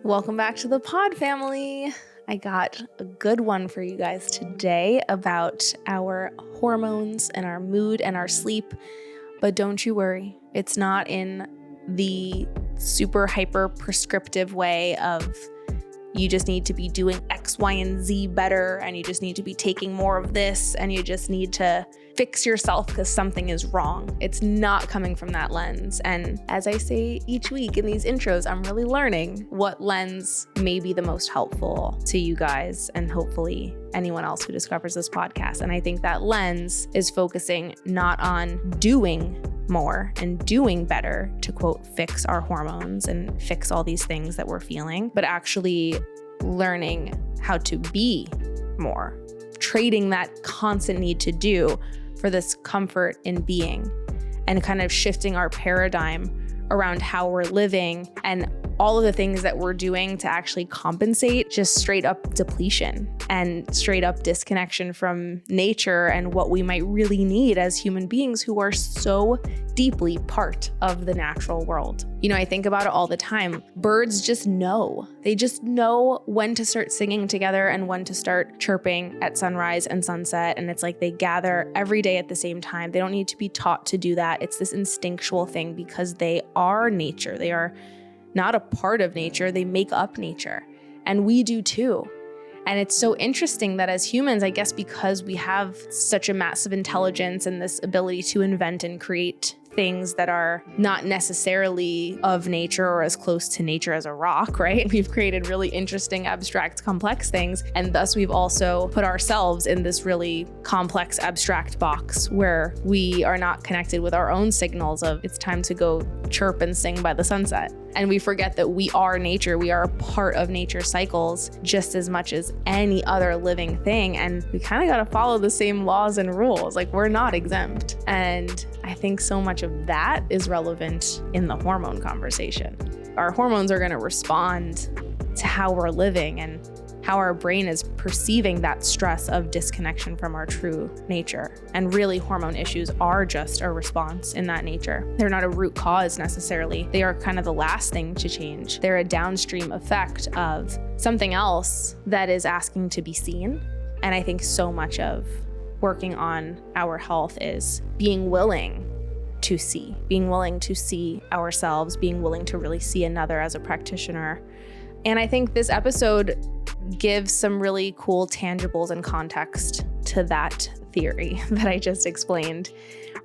Welcome back to the pod family. I got a good one for you guys today about our hormones and our mood and our sleep. But don't you worry, it's not in the super hyper prescriptive way of you just need to be doing X, Y, and Z better, and you just need to be taking more of this, and you just need to fix yourself because something is wrong. It's not coming from that lens. And as I say each week in these intros, I'm really learning what lens may be the most helpful to you guys and hopefully anyone else who discovers this podcast. And I think that lens is focusing not on doing more and doing better to quote, fix our hormones and fix all these things that we're feeling, but actually learning how to be more, trading that constant need to do for this comfort in being and kind of shifting our paradigm around how we're living and all of the things that we're doing to actually compensate just straight up depletion and straight up disconnection from nature and what we might really need as human beings who are so deeply part of the natural world. You know, I think about it all the time. Birds just know. They just know when to start singing together and when to start chirping at sunrise and sunset. And it's like they gather every day at the same time. They don't need to be taught to do that. It's this instinctual thing because they are nature. They are not a part of nature, they make up nature. And we do too. And it's so interesting that as humans, I guess because we have such a massive intelligence and this ability to invent and create things that are not necessarily of nature or as close to nature as a rock, right? We've created really interesting, abstract, complex things. And thus we've also put ourselves in this really complex, abstract box where we are not connected with our own signals of it's time to go chirp and sing by the sunset. And we forget that we are nature. We are a part of nature's cycles just as much as any other living thing. And we kind of got to follow the same laws and rules. Like we're not exempt. And I think so much of that is relevant in the hormone conversation. Our hormones are going to respond to how we're living and how our brain is perceiving that stress of disconnection from our true nature. And really, hormone issues are just a response in that nature. They're not a root cause necessarily. They are kind of the last thing to change. They're a downstream effect of something else that is asking to be seen. And I think so much of working on our health is being willing to see ourselves, being willing to really see another as a practitioner. And I think this episode gives some really cool tangibles and context to that theory that I just explained,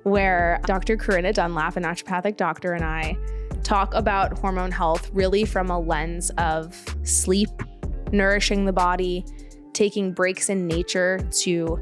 where Dr. Corina Dunlap, a naturopathic doctor, and I talk about hormone health really from a lens of sleep, nourishing the body, taking breaks in nature to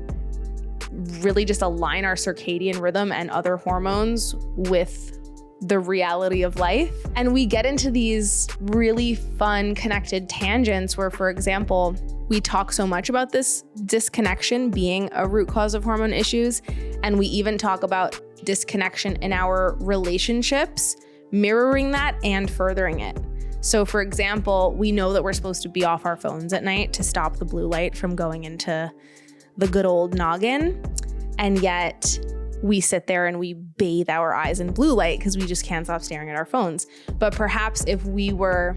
really just align our circadian rhythm and other hormones with the reality of life. And we get into these really fun connected tangents where, for example, we talk so much about this disconnection being a root cause of hormone issues. And we even talk about disconnection in our relationships, mirroring that and furthering it. So for example, we know that we're supposed to be off our phones at night to stop the blue light from going into the good old noggin. And yet we sit there and we bathe our eyes in blue light because we just can't stop staring at our phones. But perhaps if we were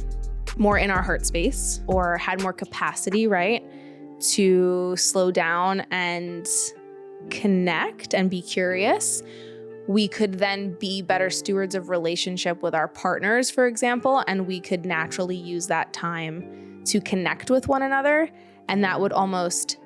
more in our heart space or had more capacity, right, to slow down and connect and be curious, we could then be better stewards of relationship with our partners, for example, and we could naturally use that time to connect with one another. And that would almost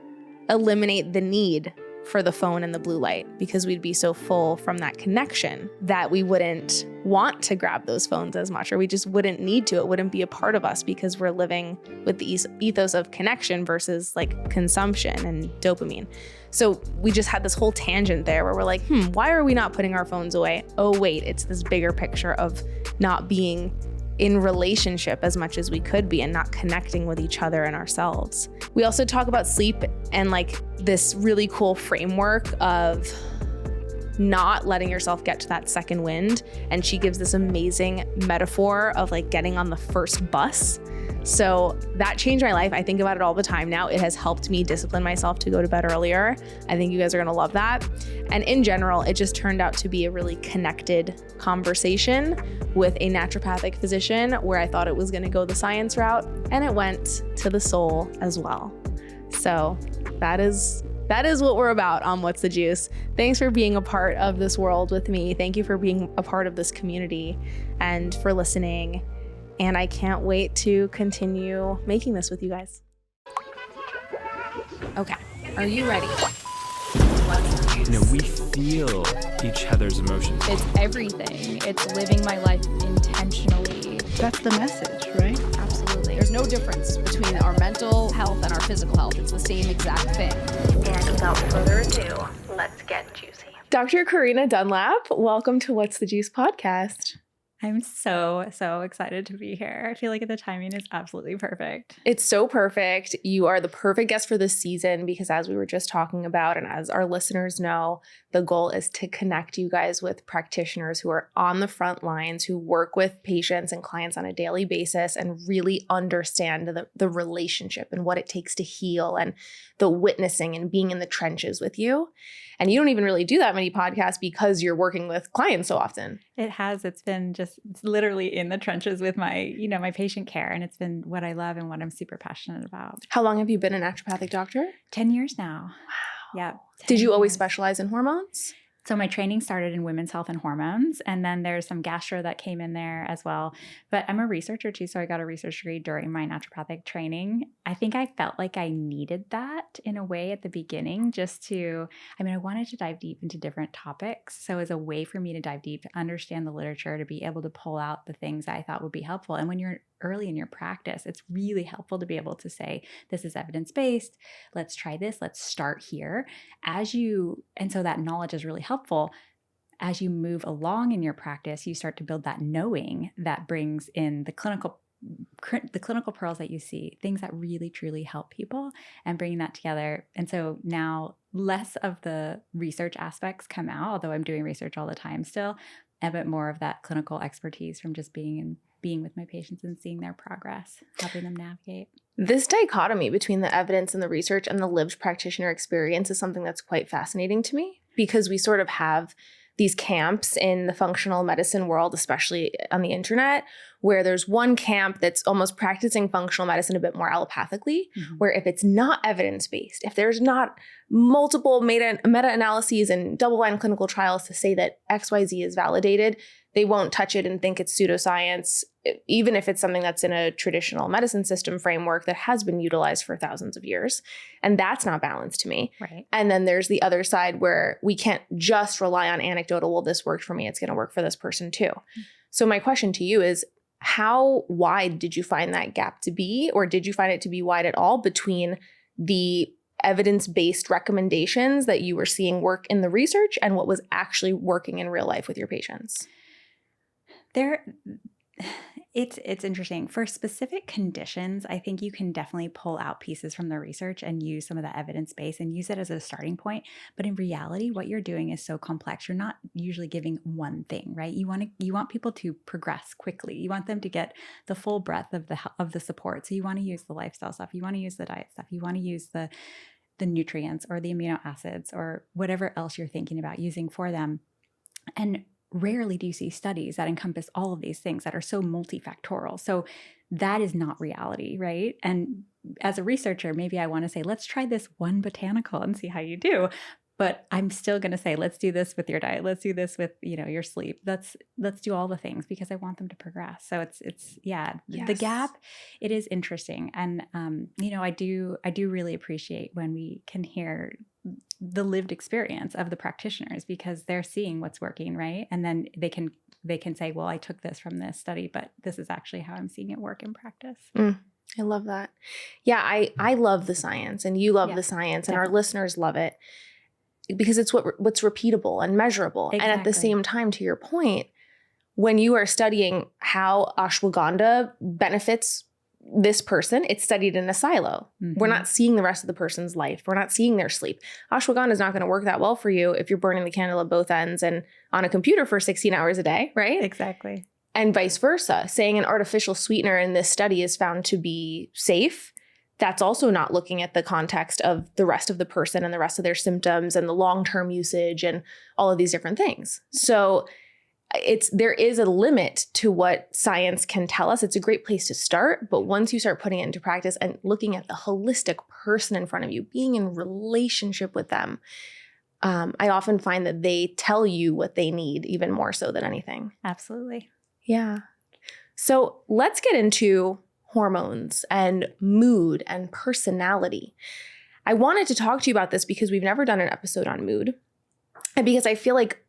eliminate the need for the phone and the blue light because we'd be so full from that connection that we wouldn't want to grab those phones as much, or we just wouldn't need to. It wouldn't be a part of us because we're living with the ethos of connection versus like consumption and dopamine. So we just had this whole tangent there where we're like, why are we not putting our phones away? Oh, wait, it's this bigger picture of not being in relationship as much as we could be and not connecting with each other and ourselves. We also talk about sleep and like this really cool framework of not letting yourself get to that second wind. And she gives this amazing metaphor of like getting on the first bus. So that changed my life. I think about it all the time now. It has helped me discipline myself to go to bed earlier. I think you guys are going to love that. And in general, it just turned out to be a really connected conversation with a naturopathic physician where I thought it was going to go the science route, and it went to the soul as well. So that is what we're about on What's the Juice. Thanks for being a part of this world with me. Thank you for being a part of this community and for listening. And I can't wait to continue making this with you guys. Okay, are you ready? We feel each other's emotions. It's everything. It's living my life intentionally. That's the message, right? Absolutely. There's no difference between our mental health and our physical health. It's the same exact thing. And without further ado, let's get juicy. Dr. Corina Dunlap, welcome to What's the Juice podcast. I'm so excited to be here. I feel like the timing is absolutely perfect. It's so perfect. You are the perfect guest for this season because, as we were just talking about, and as our listeners know, the goal is to connect you guys with practitioners who are on the front lines, who work with patients and clients on a daily basis and really understand the relationship and what it takes to heal and the witnessing and being in the trenches with you. And you don't even really do that many podcasts because you're working with clients so often. It's been it's literally in the trenches with my patient care. And it's been what I love and what I'm super passionate about. How long have you been a naturopathic doctor? 10 years now. Wow. Yeah. Did you always specialize in hormones? So my training started in women's health and hormones, and then there's some gastro that came in there as well. But I'm a researcher too, so I got a research degree during my naturopathic training. I think I felt like I needed that in a way at the beginning I wanted to dive deep into different topics. So as a way for me to dive deep, to understand the literature, to be able to pull out the things I thought would be helpful. And when you're early in your practice, it's really helpful to be able to say, this is evidence-based, let's try this, let's start here. And so that knowledge is really helpful. As you move along in your practice, you start to build that knowing that brings in the clinical pearls that you see, things that really truly help people, and bringing that together. And so now less of the research aspects come out, although I'm doing research all the time still, a bit more of that clinical expertise from just being with my patients and seeing their progress, helping them navigate. This dichotomy between the evidence and the research and the lived practitioner experience is something that's quite fascinating to me, because we sort of have these camps in the functional medicine world, especially on the internet, where there's one camp that's almost practicing functional medicine a bit more allopathically, where if it's not evidence-based, if there's not multiple meta-analyses and double-blind clinical trials to say that XYZ is validated, they won't touch it and think it's pseudoscience, even if it's something that's in a traditional medicine system framework that has been utilized for thousands of years. And that's not balanced to me. Right. And then there's the other side where we can't just rely on anecdotal, well, this worked for me, it's going to work for this person too. So my question to you is, how wide did you find that gap to be, or did you find it to be wide at all between the evidence-based recommendations that you were seeing work in the research and what was actually working in real life with your patients? It's interesting. For specific conditions, I think you can definitely pull out pieces from the research and use some of the evidence base and use it as a starting point. But in reality, what you're doing is so complex. You're not usually giving one thing, right? You want people to progress quickly. You want them to get the full breadth of the support. So you want to use the lifestyle stuff. You want to use the diet stuff. You want to use the nutrients or the amino acids or whatever else you're thinking about using for them. And rarely do you see studies that encompass all of these things that are so multifactorial. So that is not reality, right? And as a researcher, maybe I want to say, let's try this one botanical and see how you do. But I'm still going to say, let's do this with your diet. Let's do this with, your sleep. Let's do all the things because I want them to progress. So it's yes. The gap, it is interesting. And, I do really appreciate when we can hear the lived experience of the practitioners, because they're seeing what's working, right? And then they can say, well, I took this from this study, but this is actually how I'm seeing it work in practice. I love that. Yeah, I love the science, and you love the science, and our listeners love it because it's what's repeatable and measurable. Exactly. And at the same time, to your point, when you are studying how ashwagandha benefits this person, it's studied in a silo. We're not seeing the rest of the person's life. We're not seeing their sleep. Ashwagandha is not going to work that well for you if you're burning the candle at both ends and on a computer for 16 hours a day, right? Exactly. And vice versa. Saying an artificial sweetener in this study is found to be safe, that's also not looking at the context of the rest of the person and the rest of their symptoms and the long-term usage and all of these different things. So there is a limit to what science can tell us. It's a great place to start, but once you start putting it into practice and looking at the holistic person in front of you, being in relationship with them, I often find that they tell you what they need even more so than anything. Absolutely. Yeah. So let's get into hormones and mood and personality. I wanted to talk to you about this because we've never done an episode on mood, and because I feel like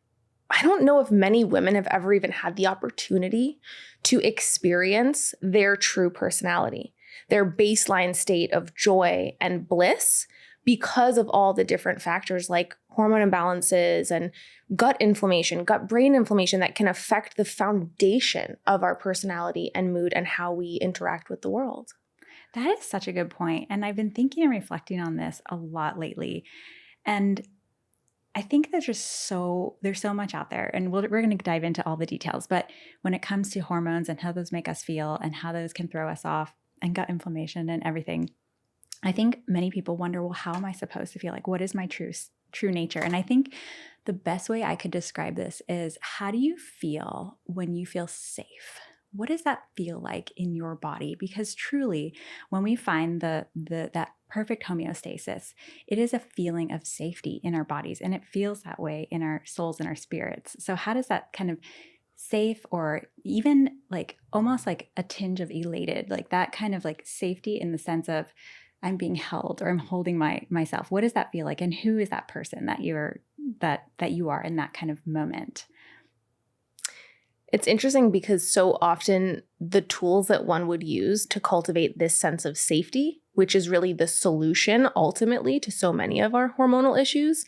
I don't know if many women have ever even had the opportunity to experience their true personality, their baseline state of joy and bliss, because of all the different factors like hormone imbalances and gut inflammation, gut-brain inflammation that can affect the foundation of our personality and mood and how we interact with the world. That is such a good point. And I've been thinking and reflecting on this a lot lately. And I think there's so much out there, and we're going to dive into all the details. But when it comes to hormones and how those make us feel and how those can throw us off and gut inflammation and everything, I think many people wonder, well, how am I supposed to feel? Like, what is my true nature? And I think the best way I could describe this is, how do you feel when you feel safe? What does that feel like in your body? Because truly, when we find that perfect homeostasis, it is a feeling of safety in our bodies, and it feels that way in our souls and our spirits. So how does that kind of safe, or even like almost like a tinge of elated, like that kind of like safety in the sense of I'm being held or I'm holding myself. What does that feel like? And who is that person that you are in that kind of moment? It's interesting because so often the tools that one would use to cultivate this sense of safety, which is really the solution ultimately to so many of our hormonal issues,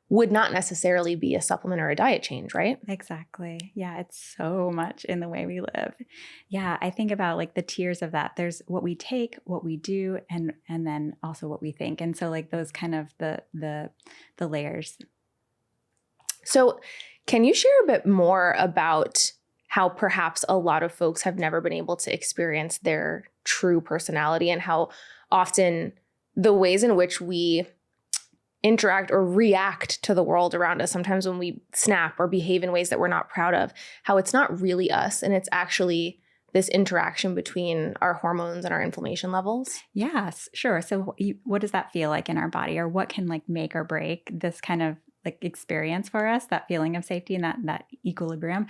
would not necessarily be a supplement or a diet change, right? Exactly. Yeah, it's so much in the way we live. Yeah, I think about like the tiers of that. There's what we take, what we do, and then also what we think. And so like those kind of the layers. So can you share a bit more about how perhaps a lot of folks have never been able to experience their true personality, and how often the ways in which we interact or react to the world around us, sometimes when we snap or behave in ways that we're not proud of, how it's not really us and it's actually this interaction between our hormones and our inflammation levels? Yes, sure. So what does that feel like in our body, or what can like make or break this kind of like experience for us, that feeling of safety and that equilibrium?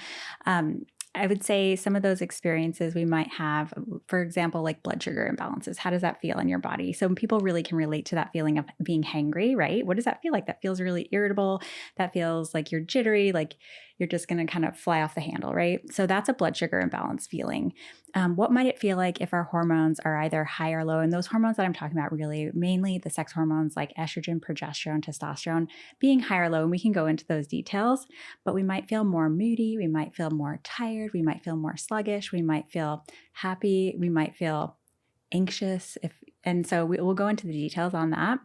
I would say some of those experiences we might have, for example, like blood sugar imbalances. How does that feel in your body? So people really can relate to that feeling of being hangry, right? What does that feel like? That feels really irritable. That feels like you're jittery, like you're just going to kind of fly off the handle, right? So that's a blood sugar imbalance feeling. What might it feel like if our hormones are either high or low? And those hormones that I'm talking about, really mainly the sex hormones like estrogen, progesterone, testosterone, being high or low. And we can go into those details, but we might feel more moody. We might feel more tired. We might feel more sluggish. We might feel happy. We might feel anxious. And so we'll go into the details on that.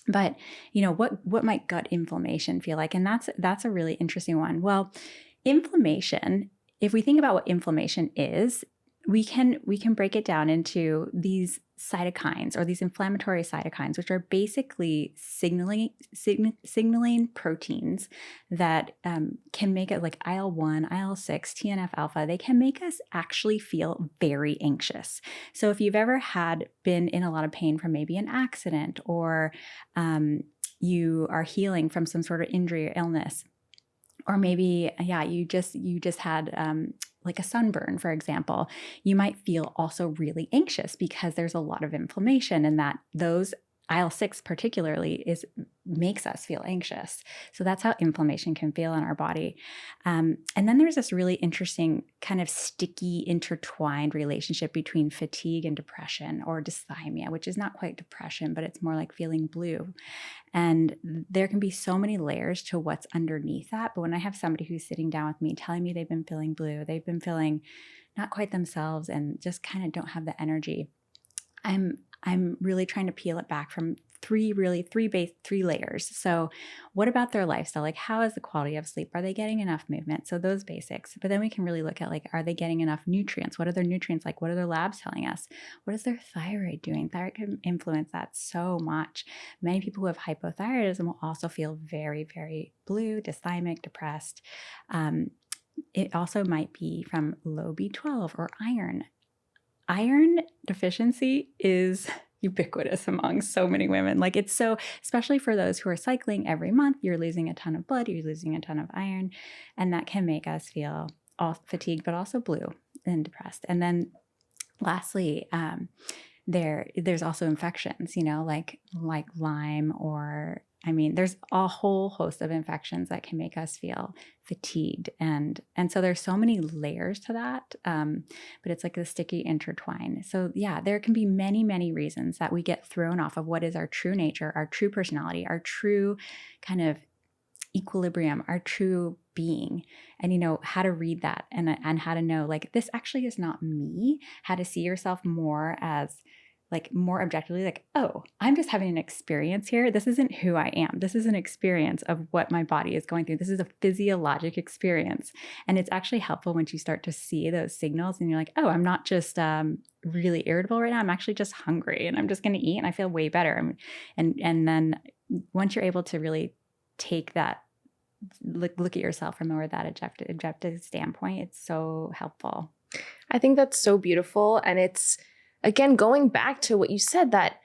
But what might gut inflammation feel like? And that's a really interesting one. Well, inflammation, if we think about what inflammation is, we can break it down into these cytokines, or these inflammatory cytokines, which are basically signaling proteins that can make it, like IL-1, IL-6, TNF alpha. They can make us actually feel very anxious. So if you've ever been in a lot of pain from maybe an accident, or you are healing from some sort of injury or illness, or maybe, you just had like a sunburn, for example, you might feel also really anxious because there's a lot of inflammation, and that those IL-6 particularly makes us feel anxious. So that's how inflammation can feel in our body. And then there's this really interesting kind of sticky, intertwined relationship between fatigue and depression, or dysthymia, which is not quite depression, but it's more like feeling blue. And there can be so many layers to what's underneath that. But when I have somebody who's sitting down with me telling me they've been feeling blue, they've been feeling not quite themselves and just kind of don't have the energy, I'm really trying to peel it back from three layers. So what about their lifestyle? Like, how is the quality of sleep? Are they getting enough movement? So those basics. But then we can really look at, like, are they getting enough nutrients? What are their nutrients like? What are their labs telling us? What is their thyroid doing? Thyroid can influence that so much. Many people who have hypothyroidism will also feel very, very blue, dysthymic, depressed. It also might be from low B12 or iron. Iron deficiency is ubiquitous among so many women. Like, it's so, especially for those who are cycling every month, you're losing a ton of blood, you're losing a ton of iron, and that can make us feel all fatigued, but also blue and depressed. And then lastly, there's also infections, like Lyme, or there's a whole host of infections that can make us feel fatigued. And so there's so many layers to that, but it's like a sticky intertwine. So yeah, there can be many, many reasons that we get thrown off of what is our true nature, our true personality, our true kind of equilibrium, our true being, and how to read that and how to know, like, this actually is not me, how to see yourself more as, like, more objectively, like, oh, I'm just having an experience here. This isn't who I am. This is an experience of what my body is going through. This is a physiologic experience. And it's actually helpful once you start to see those signals and you're like, oh, I'm not just really irritable right now. I'm actually just hungry and I'm just going to eat and I feel way better. And then once you're able to really take that, look at yourself from more that objective standpoint, it's so helpful. I think that's so beautiful. And it's, again, going back to what you said, that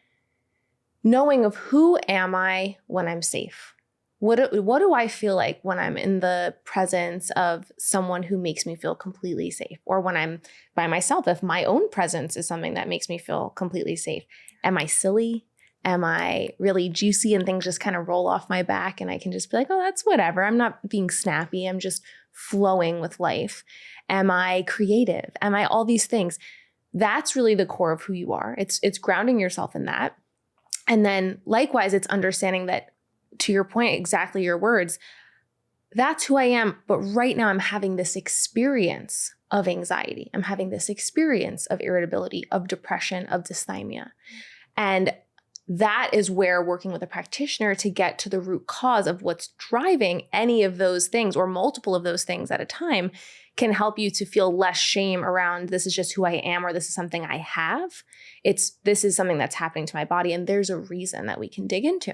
knowing of who am I when I'm safe? What do I feel like when I'm in the presence of someone who makes me feel completely safe? Or when I'm by myself, if my own presence is something that makes me feel completely safe? Am I silly? Am I really juicy and things just kind of roll off my back and I can just be like, oh, that's whatever. I'm not being snappy. I'm just flowing with life. Am I creative? Am I all these things? That's really the core of who you are. It's grounding yourself in that. And then likewise, it's understanding that, to your point, exactly your words, that's who I am. But right now I'm having this experience of anxiety. I'm having this experience of irritability, of depression, of dysthymia. And that is where working with a practitioner to get to the root cause of what's driving any of those things or multiple of those things at a time can help you to feel less shame around, this is just who I am, or this is something I have. This is something that's happening to my body, and there's a reason that we can dig into.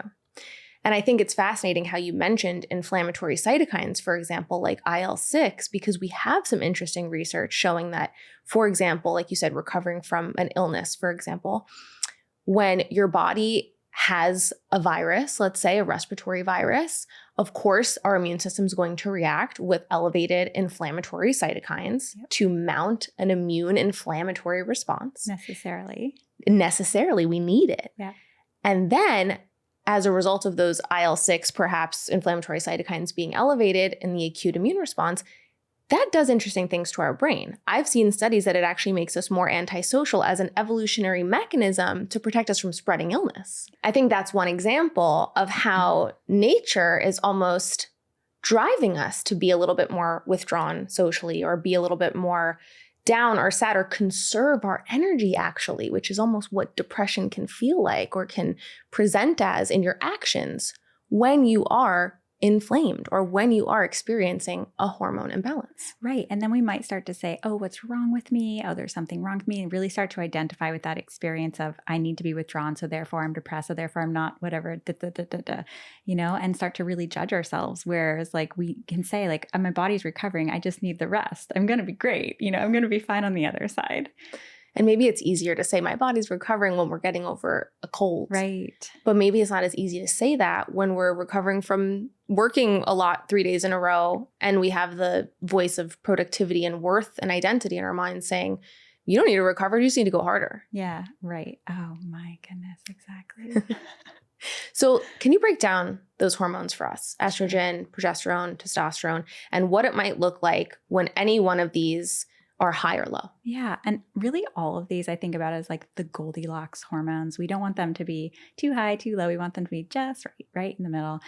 And I think it's fascinating how you mentioned inflammatory cytokines, for example, like IL-6, because we have some interesting research showing that, for example, like you said, recovering from an illness, for example, when your body has a virus, let's say a respiratory virus, of course, our immune system is going to react with elevated inflammatory cytokines to mount an immune inflammatory response. Necessarily, we need it. Yeah. And then, as a result of those IL-6, perhaps inflammatory cytokines being elevated in the acute immune response, that does interesting things to our brain. I've seen studies that it actually makes us more antisocial as an evolutionary mechanism to protect us from spreading illness. I think that's one example of how nature is almost driving us to be a little bit more withdrawn socially, or be a little bit more down or sad, or conserve our energy, actually, which is almost what depression can feel like or can present as in your actions when you are inflamed or when you are experiencing a hormone imbalance. Right. And then we might start to say, oh, what's wrong with me? Oh, there's something wrong with me. And really start to identify with that experience of, I need to be withdrawn, so therefore I'm depressed, so therefore I'm not whatever, and start to really judge ourselves. Whereas, like, we can say, like, my body's recovering, I just need the rest. I'm going to be great. I'm going to be fine on the other side. And maybe it's easier to say my body's recovering when we're getting over a cold. Right. But maybe it's not as easy to say that when we're recovering from working a lot 3 days in a row, and we have the voice of productivity and worth and identity in our minds saying, you don't need to recover, you just need to go harder. Yeah, right. Oh my goodness, exactly. So can you break down those hormones for us? Estrogen, progesterone, testosterone, and what it might look like when any one of these are high or low. Yeah. And really all of these I think about as like the Goldilocks hormones. We don't want them to be too high, too low. We want them to be just right in the middle.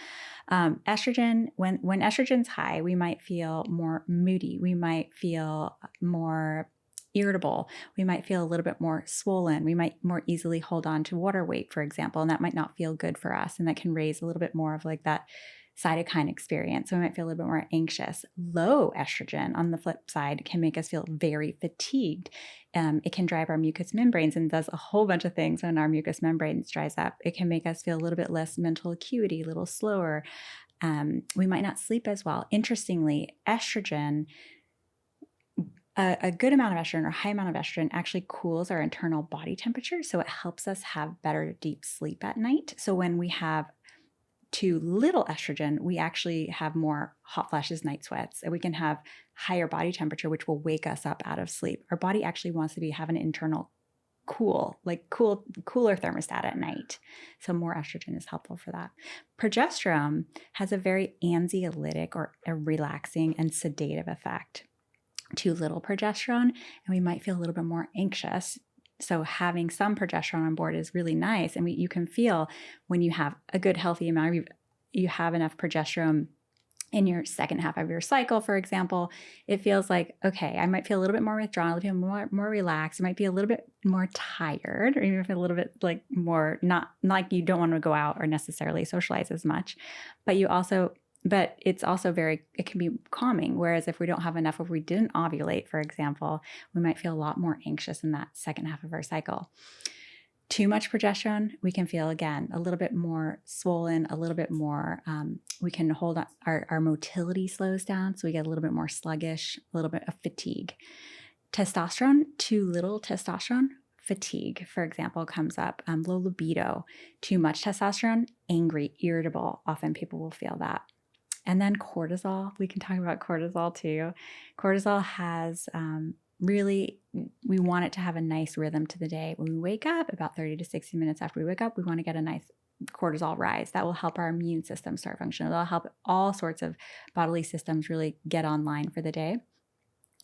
Estrogen, when estrogen's high, we might feel more moody. We might feel more irritable. We might feel a little bit more swollen. We might more easily hold on to water weight, for example, and that might not feel good for us. And that can raise a little bit more of like that cytokine experience. So we might feel a little bit more anxious. Low estrogen, on the flip side, can make us feel very fatigued. It can drive our mucous membranes and does a whole bunch of things when our mucous membranes dries up. It can make us feel a little bit less mental acuity, a little slower. We might not sleep as well. Interestingly, estrogen, a good amount of estrogen or high amount of estrogen actually cools our internal body temperature. So it helps us have better deep sleep at night. So when we have too little estrogen, we actually have more hot flashes, night sweats, and we can have higher body temperature, which will wake us up out of sleep. Our body actually wants to have an internal cooler thermostat at night. So more estrogen is helpful for that. Progesterone has a very anxiolytic or a relaxing and sedative effect. Too little progesterone, and we might feel a little bit more anxious. So having some progesterone on board is really nice. And you can feel when you have a good, healthy amount, you have enough progesterone in your second half of your cycle, for example, it feels like, okay, I might feel a little bit more withdrawn, a little bit more relaxed. I might be a little bit more tired, or even a little bit like more, not like you don't want to go out or necessarily socialize as much, but it's also it can be calming. Whereas if we don't have enough, if we didn't ovulate, for example, we might feel a lot more anxious in that second half of our cycle. Too much progesterone, we can feel, again, a little bit more swollen, a little bit more, we can hold on, our motility slows down. So we get a little bit more sluggish, a little bit of fatigue. Testosterone, too little testosterone, fatigue, for example, comes up. Low libido, too much testosterone, angry, irritable. Often people will feel that. And then cortisol, we can talk about cortisol too. Cortisol has really, we want it to have a nice rhythm to the day. When we wake up, about 30 to 60 minutes after we wake up, we want to get a nice cortisol rise. That will help our immune system start functioning. That'll help all sorts of bodily systems really get online for the day.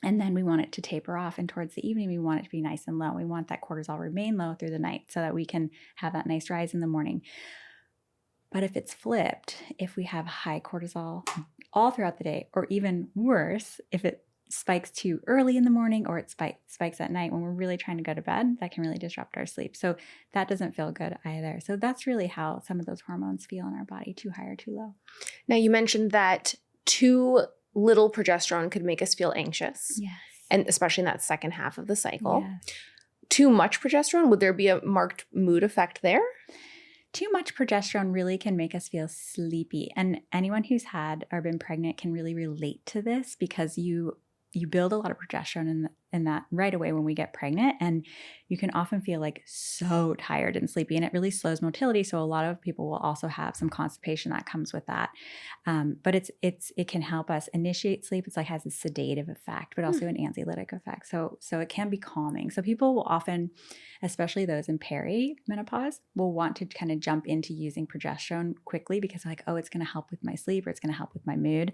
And then we want it to taper off. And towards the evening, we want it to be nice and low. We want that cortisol remain low through the night so that we can have that nice rise in the morning. But if it's flipped, if we have high cortisol all throughout the day, or even worse, if it spikes too early in the morning or it spikes at night when we're really trying to go to bed, that can really disrupt our sleep. So that doesn't feel good either. So that's really how some of those hormones feel in our body, too high or too low. Now, you mentioned that too little progesterone could make us feel anxious. Yes. And especially in that second half of the cycle. Yes. Too much progesterone, would there be a marked mood effect there? Too much progesterone really can make us feel sleepy. And anyone who's had or been pregnant can really relate to this, because you build a lot of progesterone in that right away when we get pregnant, and you can often feel like so tired and sleepy, and it really slows motility. So a lot of people will also have some constipation that comes with that. But it can help us initiate sleep. It's like has a sedative effect, but also an anxiolytic effect. So it can be calming. So people will often, especially those in perimenopause, will want to kind of jump into using progesterone quickly because like, oh, it's going to help with my sleep, or it's going to help with my mood.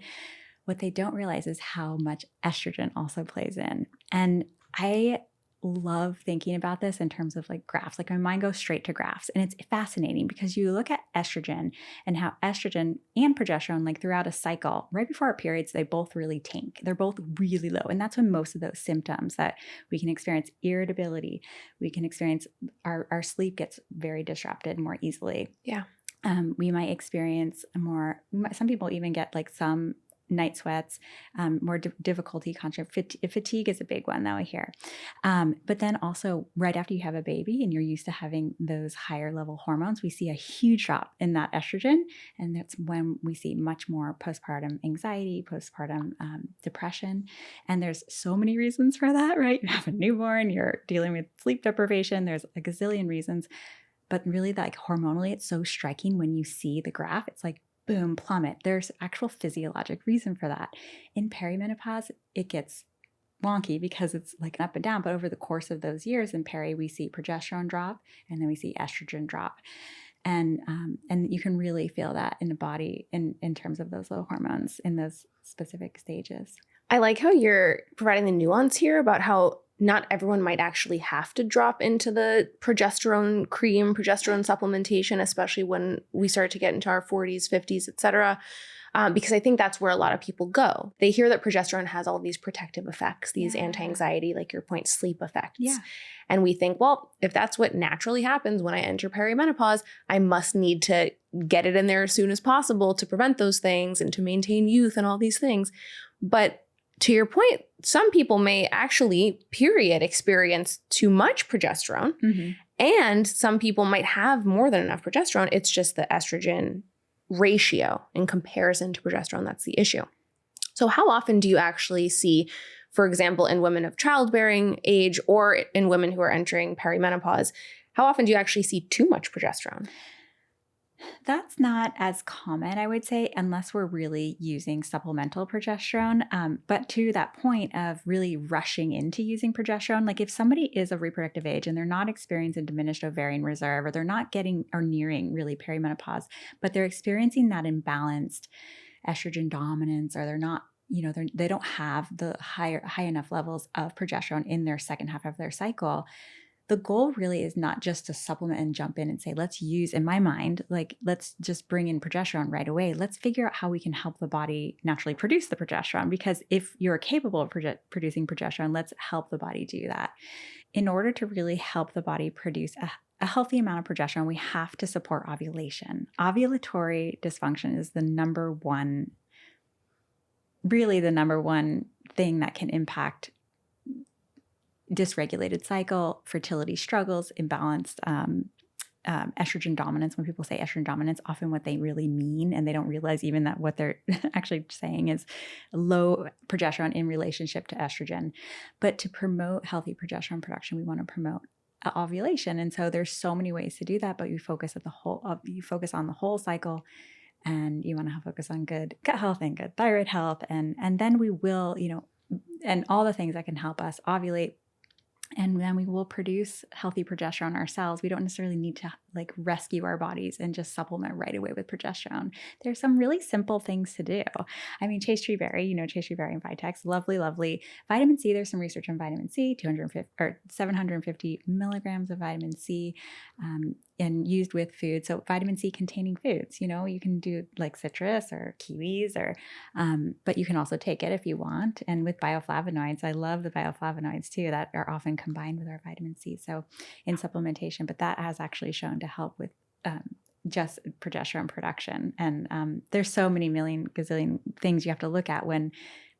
What they don't realize is how much estrogen also plays in. And I love thinking about this in terms of like graphs. Like my mind goes straight to graphs, and it's fascinating because you look at estrogen and how estrogen and progesterone, like throughout a cycle, right before our periods, they both really tank. They're both really low. And that's when most of those symptoms that we can experience, irritability, we can experience our sleep gets very disrupted more easily. Yeah. We might experience some people even get like some night sweats, more difficulty fatigue is a big one though, I hear. But then also right after you have a baby and you're used to having those higher level hormones, we see a huge drop in that estrogen. And that's when we see much more postpartum anxiety, postpartum depression. And there's so many reasons for that, right? You have a newborn, you're dealing with sleep deprivation, there's a gazillion reasons. But really, like hormonally, it's so striking when you see the graph. It's like, boom, plummet. There's actual physiologic reason for that. In perimenopause, it gets wonky because it's like up and down. But over the course of those years in peri, we see progesterone drop, and then we see estrogen drop. And you can really feel that in the body in terms of those low hormones in those specific stages. I like how you're providing the nuance here about how not everyone might actually have to drop into the progesterone cream, progesterone supplementation, especially when we start to get into our 40s, 50s, et cetera. because I think that's where a lot of people go. They hear that progesterone has all these protective effects, these Yeah. anti-anxiety, like your point, sleep effects. Yeah. And we think, well, if that's what naturally happens when I enter perimenopause, I must need to get it in there as soon as possible to prevent those things and to maintain youth and all these things. But to your point, some people may actually, period, experience too much progesterone. Mm-hmm. And some people might have more than enough progesterone. It's just the estrogen ratio in comparison to progesterone that's the issue. So how often do you actually see, for example, in women of childbearing age or in women who are entering perimenopause, how often do you actually see too much progesterone? That's not as common, I would say, unless we're really using supplemental progesterone. But to that point of really rushing into using progesterone, like if somebody is of reproductive age and they're not experiencing diminished ovarian reserve, or they're not getting or nearing really perimenopause, but they're experiencing that imbalanced estrogen dominance, or they're not, they don't have the high enough levels of progesterone in their second half of their cycle. The goal really is not just to supplement and jump in and say, let's use, in my mind, like, let's just bring in progesterone right away. Let's figure out how we can help the body naturally produce the progesterone. Because if you're capable of producing progesterone, let's help the body do that. In order to really help the body produce a healthy amount of progesterone, we have to support ovulation. Ovulatory dysfunction is the number one thing that can impact dysregulated cycle, fertility struggles, imbalanced estrogen dominance. When people say estrogen dominance, often what they really mean, and they don't realize even that what they're actually saying is low progesterone in relationship to estrogen. But to promote healthy progesterone production, we want to promote ovulation. And so there's so many ways to do that, but you focus on the whole cycle, and you want to focus on good gut health and good thyroid health. And then we will, and all the things that can help us ovulate. And then we will produce healthy progesterone ourselves. We don't necessarily need to rescue our bodies and just supplement right away with progesterone. There's some really simple things to do. I mean, chase tree berry, chase tree berry and Vitex, lovely, lovely. Vitamin C, there's some research on vitamin C, 750 milligrams of vitamin C, and used with food. So vitamin C containing foods, you can do like citrus or kiwis, but you can also take it if you want. And with bioflavonoids, I love the bioflavonoids too, that are often combined with our vitamin C. So in supplementation, but that has actually shown to help with just progesterone production. And there's so many gazillion things you have to look at when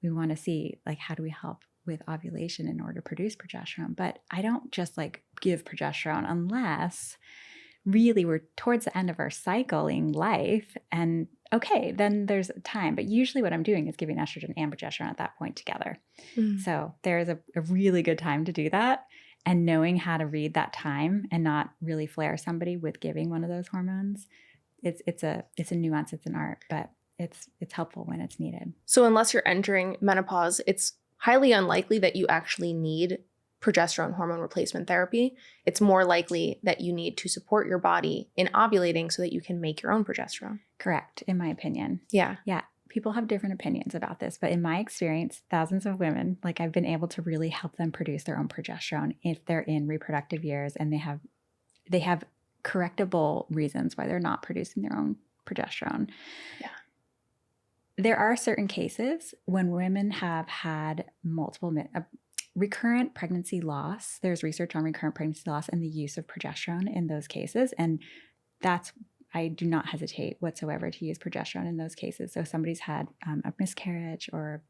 we want to see, how do we help with ovulation in order to produce progesterone. But I don't just give progesterone unless really we're towards the end of our cycling life, and okay, then there's time. But usually what I'm doing is giving estrogen and progesterone at that point together. So there's a really good time to do that, and knowing how to read that time and not really flare somebody with giving one of those hormones. It's a nuance, it's an art, but it's helpful when it's needed. So unless you're entering menopause, it's highly unlikely that you actually need progesterone hormone replacement therapy. It's more likely that you need to support your body in ovulating so that you can make your own progesterone. Correct, in my opinion. Yeah. Yeah. People have different opinions about this, but in my experience, thousands of women, I've been able to really help them produce their own progesterone if they're in reproductive years and they have correctable reasons why they're not producing their own progesterone. Yeah. There are certain cases when women have had multiple recurrent pregnancy loss. There's research on recurrent pregnancy loss and the use of progesterone in those cases. And I do not hesitate whatsoever to use progesterone in those cases. So if somebody's had a miscarriage or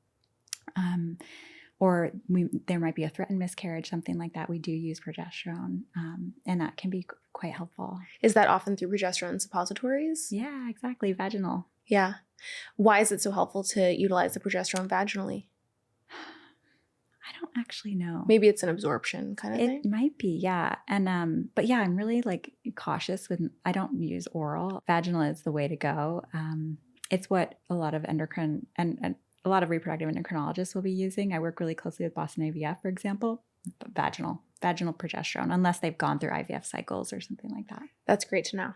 there might be a threatened miscarriage, something like that, we do use progesterone. And that can be quite helpful. Is that often through progesterone suppositories? Yeah, exactly. Vaginal. Yeah. Why is it so helpful to utilize the progesterone vaginally? I don't actually know. Maybe it's an absorption kind of thing. It might be, yeah. And but yeah, I'm really cautious with. I don't use oral. Vaginal is the way to go. It's what a lot of endocrine and a lot of reproductive endocrinologists will be using. I work really closely with Boston IVF, for example. Vaginal progesterone, unless they've gone through IVF cycles or something like that. That's great to know.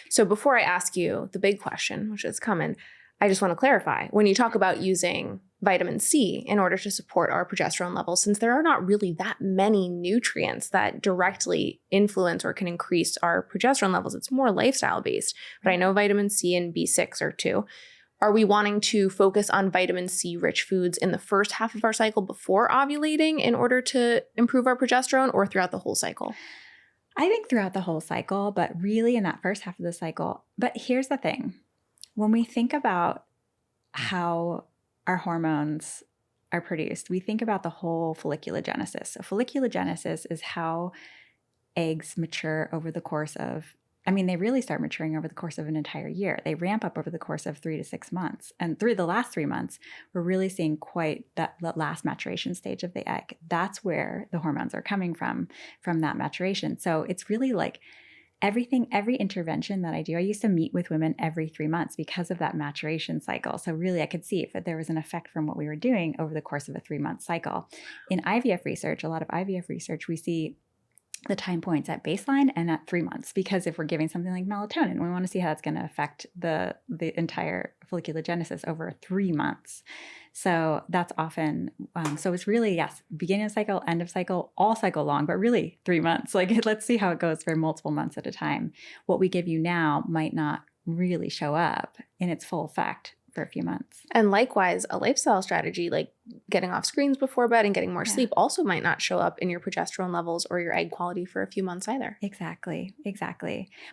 So before I ask you the big question, which is coming, I just want to clarify. When you talk about using vitamin C in order to support our progesterone levels, since there are not really that many nutrients that directly influence or can increase our progesterone levels, it's more lifestyle based. But I know vitamin C and B6 are two. Are we wanting to focus on vitamin C rich foods in the first half of our cycle before ovulating in order to improve our progesterone, or throughout the whole cycle? I think throughout the whole cycle, but really in that first half of the cycle. But here's the thing. When we think about how our hormones are produced, we think about the whole folliculogenesis. So folliculogenesis is how eggs mature over the course of, they really start maturing over the course of an entire year. They ramp up over the course of 3 to 6 months. And through the last 3 months, we're really seeing quite that last maturation stage of the egg. That's where the hormones are coming from that maturation. So it's really like every intervention that I do, I used to meet with women every 3 months because of that maturation cycle. So really I could see if there was an effect from what we were doing over the course of a 3-month cycle. In IVF research, a lot of IVF research, we see the time points at baseline and at 3 months, because if we're giving something like melatonin, we want to see how that's going to affect the entire folliculogenesis over 3 months. So that's often, so it's really, yes, beginning of cycle, end of cycle, all cycle long, but really 3 months. Like, let's see how it goes for multiple months at a time. What we give you now might not really show up in its full effect for a few months. And likewise, a lifestyle strategy like getting off screens before bed and getting more sleep also might not show up in your progesterone levels or your egg quality for a few months either. Exactly.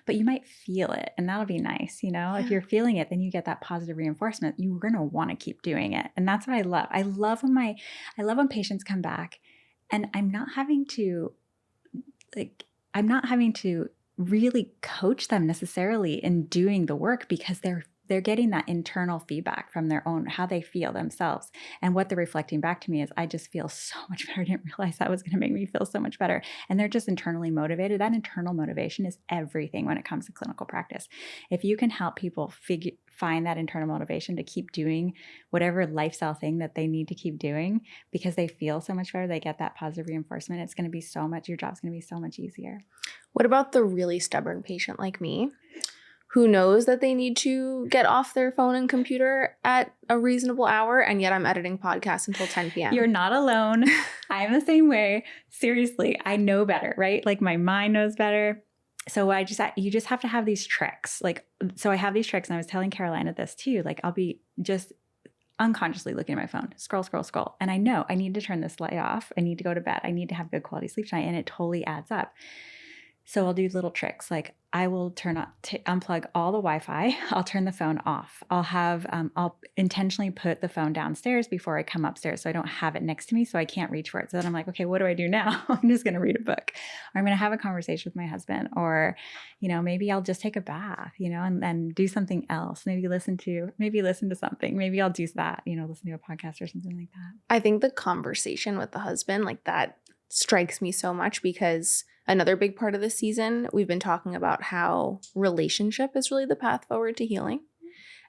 But you might feel it, and that'll be nice. If you're feeling it, then you get that positive reinforcement. You're going to want to keep doing it. And that's what I love. I love when patients come back and I'm not having to really coach them necessarily in doing the work, because they're getting that internal feedback from their own, how they feel themselves. And what they're reflecting back to me is, I just feel so much better. I didn't realize that was going to make me feel so much better. And they're just internally motivated. That internal motivation is everything when it comes to clinical practice. If you can help people find that internal motivation to keep doing whatever lifestyle thing that they need to keep doing because they feel so much better, they get that positive reinforcement, it's going to be your job's going to be so much easier. What about the really stubborn patient like me, who knows that they need to get off their phone and computer at a reasonable hour, and yet I'm editing podcasts until 10 p.m. You're not alone. I'm the same way. Seriously, I know better, right? Like, my mind knows better. So you just have to have these tricks. So I have these tricks, and I was telling Carolina this too. Like, I'll be just unconsciously looking at my phone, scroll. And I know I need to turn this light off. I need to go to bed. I need to have good quality sleep tonight. And it totally adds up. So I'll do little tricks, like I will unplug all the Wi-Fi. I'll turn the phone off. I'll intentionally put the phone downstairs before I come upstairs, so I don't have it next to me, so I can't reach for it. So then I'm like, okay, what do I do now? I'm just going to read a book, or I'm going to have a conversation with my husband, or, maybe I'll just take a bath, and then do something else. Maybe listen to something. Maybe I'll do that, listen to a podcast or something like that. I think the conversation with the husband, like, that strikes me so much, because another big part of this season, we've been talking about how relationship is really the path forward to healing,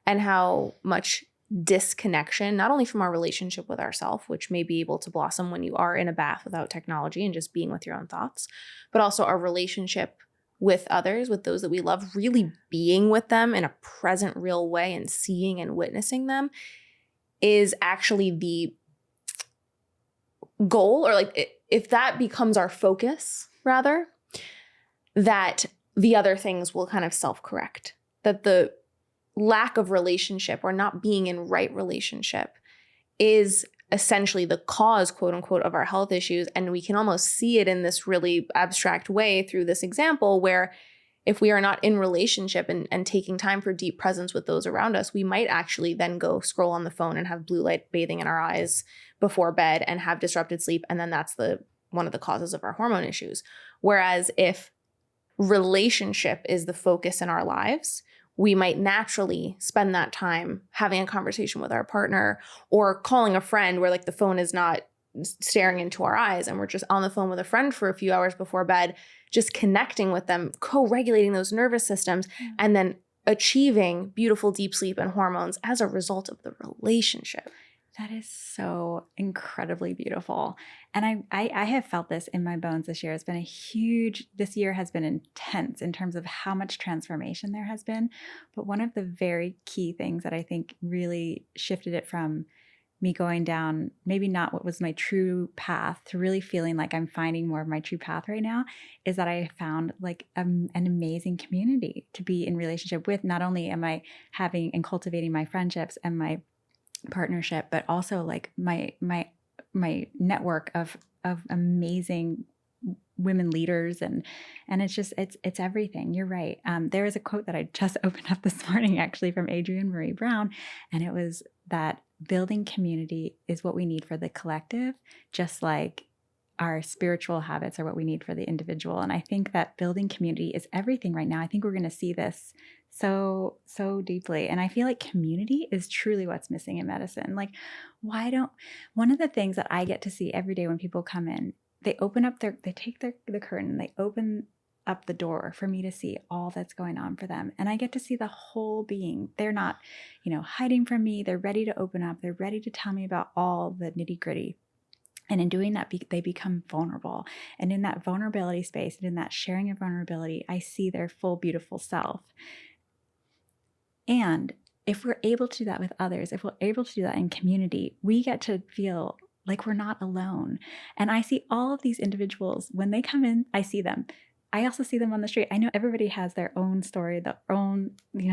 and how much disconnection, not only from our relationship with ourselves, which may be able to blossom when you are in a bath without technology and just being with your own thoughts, but also our relationship with others, with those that we love, really being with them in a present, real way and seeing and witnessing them is actually the goal, or if that becomes our focus, rather, that the other things will kind of self-correct, that the lack of relationship or not being in right relationship is essentially the cause, quote unquote, of our health issues. And we can almost see it in this really abstract way through this example, where if we are not in relationship and taking time for deep presence with those around us, we might actually then go scroll on the phone and have blue light bathing in our eyes before bed and have disrupted sleep. And then that's one of the causes of our hormone issues. Whereas if relationship is the focus in our lives, we might naturally spend that time having a conversation with our partner, or calling a friend where the phone is not staring into our eyes and we're just on the phone with a friend for a few hours before bed, just connecting with them, co-regulating those nervous systems, and then achieving beautiful deep sleep and hormones as a result of the relationship. That is so incredibly beautiful. And I have felt this in my bones this year. This year has been intense in terms of how much transformation there has been. But one of the very key things that I think really shifted it from me going down maybe not what was my true path to really feeling like I'm finding more of my true path right now, is that I found like an amazing community to be in relationship with. Not only am I having and cultivating my friendships and my partnership, but also like my network of amazing women leaders, and it's just it's everything. You're right. There is a quote that I just opened up this morning actually from Adrienne Marie Brown, and it was that building community is what we need for the collective, just like our spiritual habits are what we need for the individual. And I think that building community is everything right now. I think we're going to see this so deeply. And I feel like community is truly what's missing in medicine. Like, one of the things that I get to see every day when people come in, they take the curtain, they open up the door for me to see all that's going on for them. And I get to see the whole being. They're not, hiding from me. They're ready to open up. They're ready to tell me about all the nitty gritty. And in doing that, they become vulnerable. And in that vulnerability space and in that sharing of vulnerability, I see their full, beautiful self. And if we're able to do that with others, if we're able to do that in community, we get to feel like we're not alone. And I see all of these individuals, when they come in, I see them. I also see them on the street. I know everybody has their own story, their own,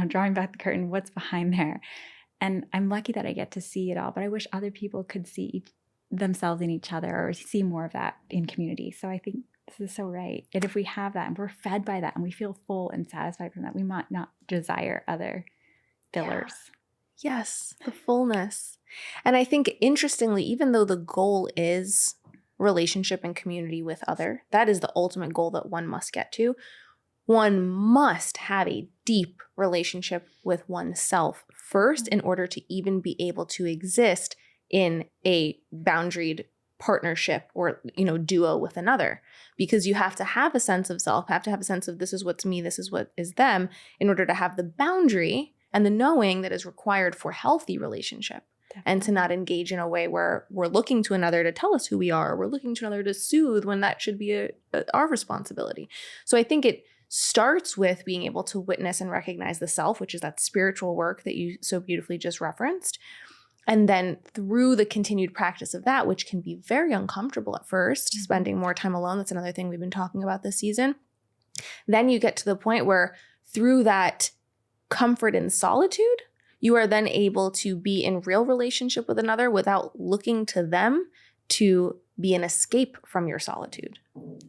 drawing back the curtain, what's behind there. And I'm lucky that I get to see it all, but I wish other people could see themselves in each other or see more of that in community. So I think this is so right. And if we have that and we're fed by that and we feel full and satisfied from that, we might not desire other fillers. Yeah. Yes, the fullness. And I think, interestingly, even though the goal is relationship and community with other, that is the ultimate goal that one must get to. One must have a deep relationship with oneself first in order to even be able to exist in a boundaried partnership or, duo with another, because you have to have a sense of self, have to have a sense of this is what's me, this is what is them, in order to have the boundary and the knowing that is required for healthy relationship. Definitely. And to not engage in a way where we're looking to another to tell us who we are, we're looking to another to soothe when that should be our responsibility. So I think it starts with being able to witness and recognize the self, which is that spiritual work that you so beautifully just referenced. And then through the continued practice of that, which can be very uncomfortable at first, spending more time alone, that's another thing we've been talking about this season. Then you get to the point where through that comfort in solitude, you are then able to be in real relationship with another without looking to them to be an escape from your solitude.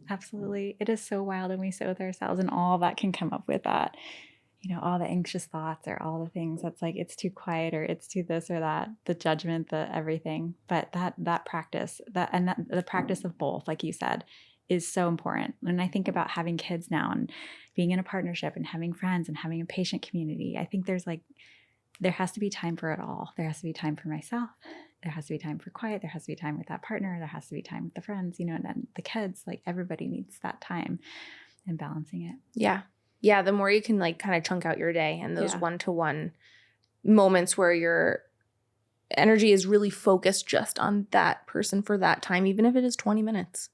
Absolutely. It is so wild when we sit with ourselves and all that can come up with that. All the anxious thoughts or all the things that's like, it's too quiet or it's too this or that, the judgment, the everything. But that practice, the practice of both, like you said, is so important. When I think about having kids now and being in a partnership and having friends and having a patient community, I think there has to be time for it all. There has to be time for myself. There has to be time for quiet. There has to be time with that partner. There has to be time with the friends, and then the kids, like everybody needs that time and balancing it. Yeah. Yeah. The more you can kind of chunk out your day and those one-to-one moments where your energy is really focused just on that person for that time, even if it is 20 minutes.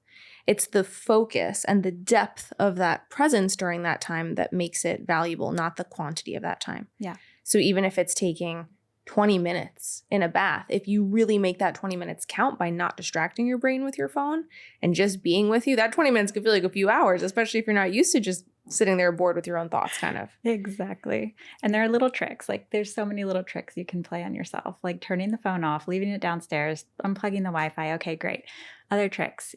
It's the focus and the depth of that presence during that time that makes it valuable, not the quantity of that time. Yeah. So even if it's taking 20 minutes in a bath, if you really make that 20 minutes count by not distracting your brain with your phone and just being with you, that 20 minutes could feel like a few hours, especially if you're not used to just sitting there bored with your own thoughts, kind of. Exactly. And there are little tricks. Like there's so many little tricks you can play on yourself, like turning the phone off, leaving it downstairs, unplugging the Wi-Fi. Okay, great. Other tricks,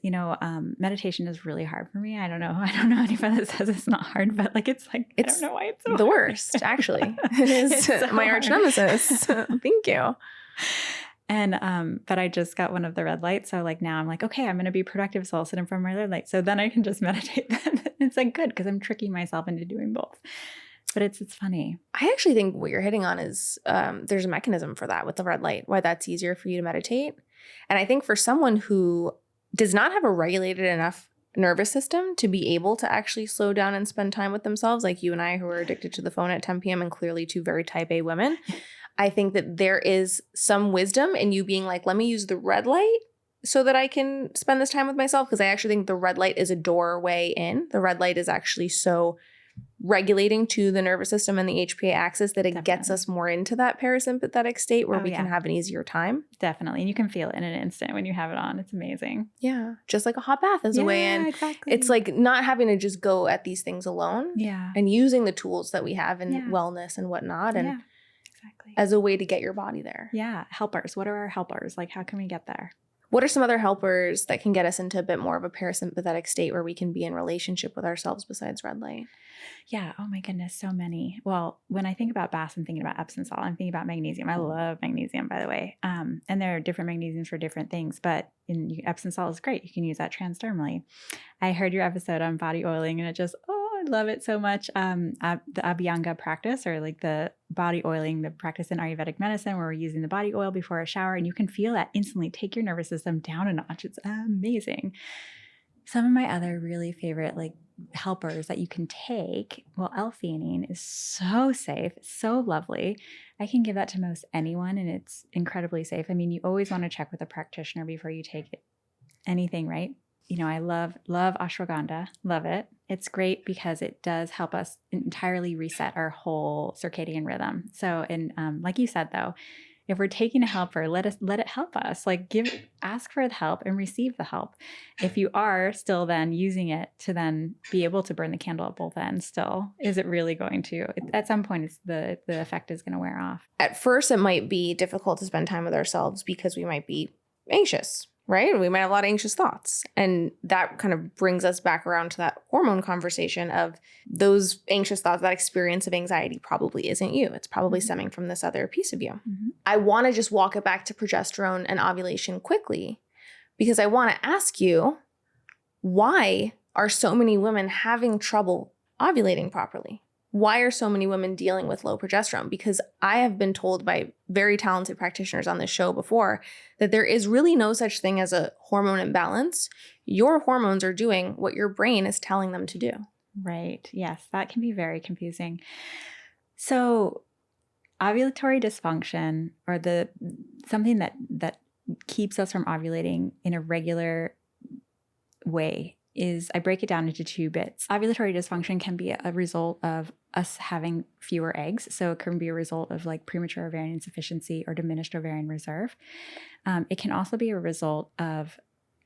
meditation is really hard for me. I don't know anyone that says it's not hard, but I don't know why it's so the hard. worst, actually. It is so my arch nemesis. Thank you. And, but I just got one of the red lights. So now I'm like, okay, I'm going to be productive. So I'll sit in front of my red light. So then I can just meditate. It's good because I'm tricking myself into doing both. But it's funny. I actually think what you're hitting on is there's a mechanism for that with the red light, why that's easier for you to meditate. And I think for someone who does not have a regulated enough nervous system to be able to actually slow down and spend time with themselves, like you and I, who are addicted to the phone at 10 p.m. and clearly two very type A women, I think that there is some wisdom in you being like, let me use the red light so that I can spend this time with myself. Because I actually think the red light is a doorway in. The red light is actually so regulating to the nervous system and the HPA axis that it gets Definitely. us more into that parasympathetic state where Oh, we can yeah. have an easier time. Definitely. And you can feel it in an instant when you have it on. It's amazing. Yeah. Just like a hot bath is a way in. Exactly. It's like not having to just go at these things alone yeah. and using the tools that we have in Yeah. wellness and whatnot and yeah. Exactly. as a way to get your body there. Yeah. Helpers. What are our helpers? Like, how can we get there? What are some other helpers that can get us into a bit more of a parasympathetic state where we can be in relationship with ourselves besides red light? Yeah. Oh my goodness. So many. Well, when I think about baths, I'm thinking about Epsom salt. I'm thinking about magnesium. I love magnesium, by the way. And there are different magnesiums for different things, but Epsom salt is great. You can use that transdermally. I heard your episode on body oiling and it just, I love it so much. The Abhyanga practice, or like the body oiling, the practice in Ayurvedic medicine where we're using the body oil before a shower, and you can feel that instantly take your nervous system down a notch. It's amazing. Some of my other really favorite like helpers that you can take, well, L-theanine is so safe, so lovely. I can give that to most anyone and it's incredibly safe. I mean, you always want to check with a practitioner before you take it. Anything, right? You know, I love ashwagandha, love it. It's great because it does help us entirely reset our whole circadian rhythm. So, and like you said, though, if we're taking a helper, let it help us. Like ask for the help and receive the help. If you are still then using it to then be able to burn the candle at both ends, still, is it really going to? At some point, it's the effect is going to wear off. At first, it might be difficult to spend time with ourselves because we might be anxious, right? We might have a lot of anxious thoughts. And that kind of brings us back around to that hormone conversation of those anxious thoughts, that experience of anxiety probably isn't you. It's probably stemming from this other piece of you. Mm-hmm. I want to just walk it back to progesterone and ovulation quickly because I want to ask you, why are so many women having trouble ovulating properly? Why are so many women dealing with low progesterone? Because I have been told by very talented practitioners on this show before that there is really no such thing as a hormone imbalance. Your hormones are doing what your brain is telling them to do. Right. Yes, that can be very confusing. So ovulatory dysfunction, or something that keeps us from ovulating in a regular way, is I break it down into two bits. Ovulatory dysfunction can be a result of us having fewer eggs. So it can be a result of like premature ovarian insufficiency or diminished ovarian reserve. It can also be a result of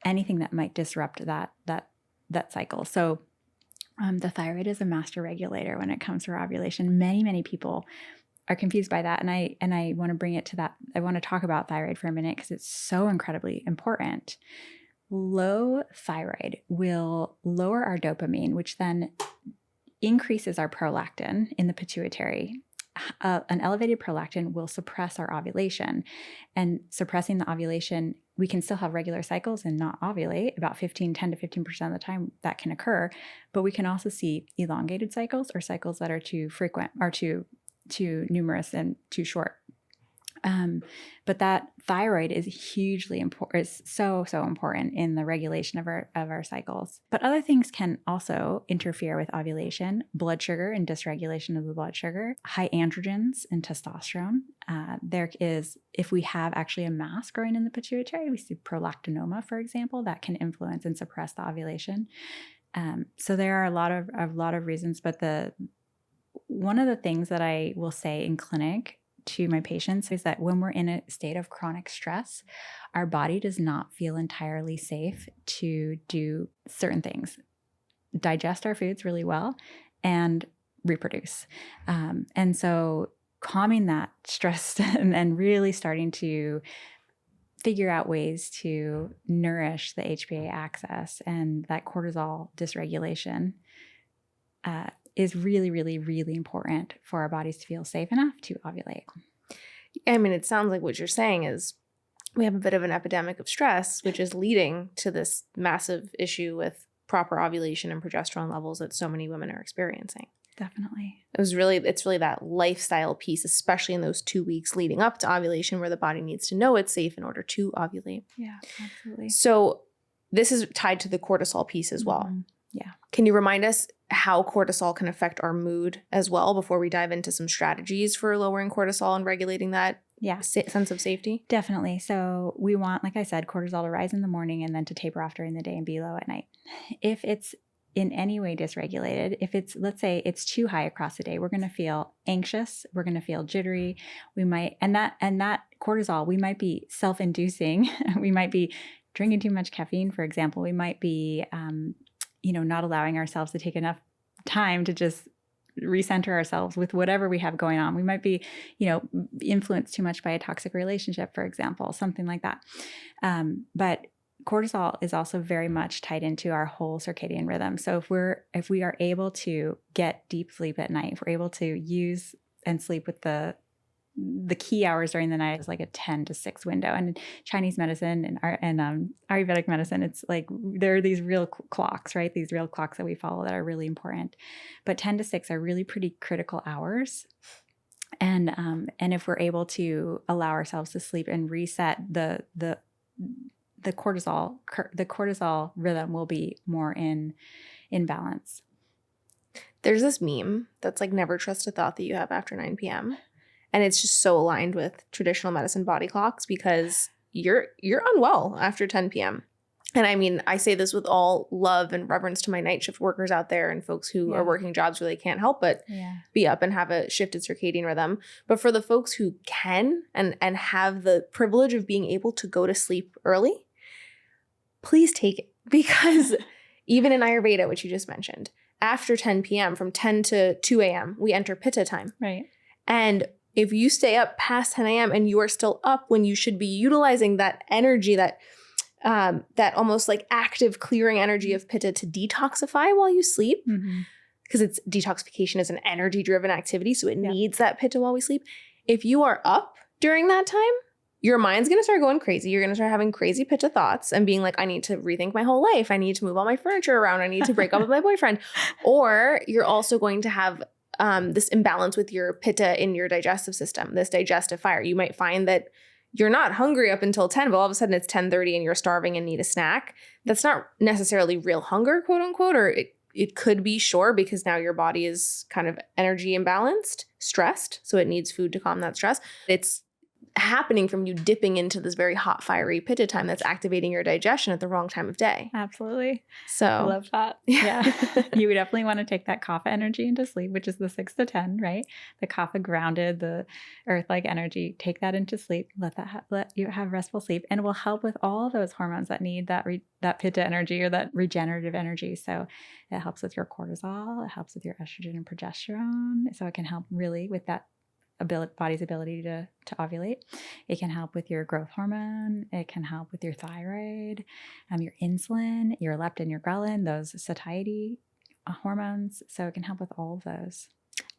anything that might disrupt that cycle. So the thyroid is a master regulator when it comes to ovulation. Many people are confused by that. And I want to bring it to that. I want to talk about thyroid for a minute because it's so incredibly important. Low thyroid will lower our dopamine, which then increases our prolactin in the pituitary. An elevated prolactin will suppress our ovulation, and suppressing the ovulation, we can still have regular cycles and not ovulate. About 10 to 15% of the time that can occur, but we can also see elongated cycles or cycles that are too frequent or too numerous and too short. But that thyroid is hugely important, is so important in the regulation of our cycles. But other things can also interfere with ovulation: blood sugar and dysregulation of the blood sugar, high androgens and testosterone. There is, if we have actually a mass growing in the pituitary, we see prolactinoma, for example, that can influence and suppress the ovulation. So there are a lot of reasons, but one of the things that I will say in clinic to my patients is that when we're in a state of chronic stress, our body does not feel entirely safe to do certain things, digest our foods really well, and reproduce. And so calming that stress and really starting to figure out ways to nourish the HPA axis and that cortisol dysregulation is really, really, really important for our bodies to feel safe enough to ovulate. I mean, it sounds like what you're saying is we have a bit of an epidemic of stress, which is leading to this massive issue with proper ovulation and progesterone levels that so many women are experiencing. Definitely. It's really that lifestyle piece, especially in those 2 weeks leading up to ovulation, where the body needs to know it's safe in order to ovulate. Yeah, absolutely. So this is tied to the cortisol piece as well. Mm-hmm. Yeah. Can you remind us how cortisol can affect our mood as well before we dive into some strategies for lowering cortisol and regulating that sense of safety? Definitely. So we want, like I said, cortisol to rise in the morning and then to taper off during the day and be low at night. If it's in any way dysregulated, if it's, let's say it's too high across the day, we're going to feel anxious, we're going to feel jittery. We might, and that cortisol, we might be self-inducing. We might be drinking too much caffeine, for example. We might be, not allowing ourselves to take enough time to just recenter ourselves with whatever we have going on. We might be, influenced too much by a toxic relationship, for example, something like that. But cortisol is also very much tied into our whole circadian rhythm. So if we are able to get deep sleep at night, if we're able to use and sleep with the key hours during the night is like a 10 to 6 window. And in Chinese medicine and Ayurvedic medicine, it's like there are these real clocks, right? These real clocks that we follow that are really important. But 10 to 6 are really pretty critical hours. And if we're able to allow ourselves to sleep and reset the cortisol rhythm will be more in balance. There's this meme that's like, never trust a thought that you have after 9 p.m. And it's just so aligned with traditional medicine body clocks because you're unwell after 10 p.m. And I mean, I say this with all love and reverence to my night shift workers out there and folks who are working jobs where they can't help but be up and have a shifted circadian rhythm. But for the folks who can and have the privilege of being able to go to sleep early, please take it. Because even in Ayurveda, which you just mentioned, after 10 p.m., from 10 to 2 a.m., we enter Pitta time. Right. And if you stay up past 10 a.m. and you are still up when you should be utilizing that energy, that almost like active clearing energy of Pitta to detoxify while you sleep, because it's detoxification is an energy-driven activity, so it needs that Pitta while we sleep. If you are up during that time, your mind's going to start going crazy. You're going to start having crazy Pitta thoughts and being like, I need to rethink my whole life. I need to move all my furniture around. I need to break up with my boyfriend. Or you're also going to have this imbalance with your Pitta in your digestive system, this digestive fire. You might find that you're not hungry up until 10, but all of a sudden it's 10:30 and you're starving and need a snack. That's not necessarily real hunger, quote unquote, or it could be, sure, because now your body is kind of energy imbalanced, stressed, so it needs food to calm that stress. It's happening from you dipping into this very hot, fiery Pitta time that's activating your digestion at the wrong time of day. Absolutely. So I love that. Yeah. You would definitely want to take that kapha energy into sleep, which is the 6 to 10, right? The kapha grounded, the earth-like energy, take that into sleep, let you have restful sleep, and it will help with all those hormones that need that Pitta energy or that regenerative energy. So it helps with your cortisol, it helps with your estrogen and progesterone. So it can help really with that body's ability to ovulate. It can help with your growth hormone. It can help with your thyroid, your insulin, your leptin, your ghrelin, those satiety hormones. So it can help with all of those.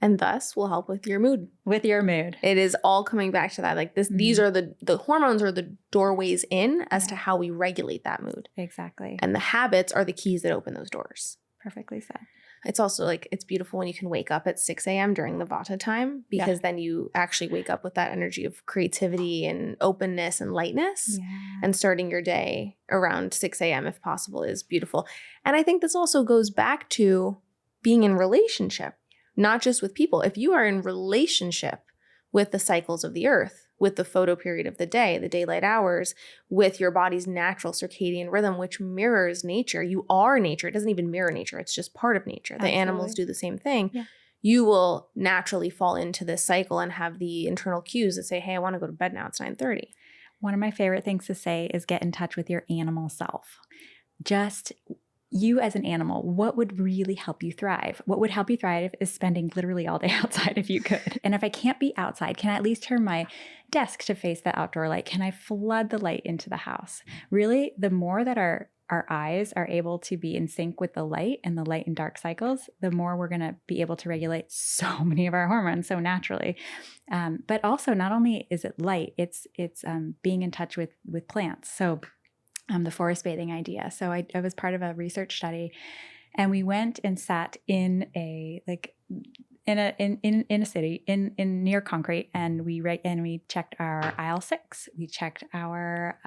And thus will help with your mood. With your mood. It is all coming back to that. Like this, these are the hormones are the doorways in as to how we regulate that mood. Exactly. And the habits are the keys that open those doors. Perfectly said. It's also like, it's beautiful when you can wake up at 6 a.m. during the Vata time, because then you actually wake up with that energy of creativity and openness and lightness. And starting your day around 6 a.m. if possible is beautiful. And I think this also goes back to being in relationship, not just with people. If you are in relationship with the cycles of the earth, with the photo period of the day, the daylight hours, with your body's natural circadian rhythm, which mirrors nature. You are nature. It doesn't even mirror nature. It's just part of nature. The animals do the same thing. You will naturally fall into this cycle and have the internal cues that say, hey, I want to go to bed now. It's 9:30. One of my favorite things to say is get in touch with your animal self. Just you as an animal, what would really help you thrive? What would help you thrive is spending literally all day outside if you could. And if I can't be outside, can I at least turn my desk to face the outdoor light? Can I flood the light into the house? Really, the more that our eyes are able to be in sync with the light and the light and dark cycles, the more we're going to be able to regulate so many of our hormones so naturally. But also, not only is it light, it's being in touch with plants. So the forest bathing idea. So I was part of a research study, and we went and sat in a city in near concrete, and we checked our IL-6, we checked our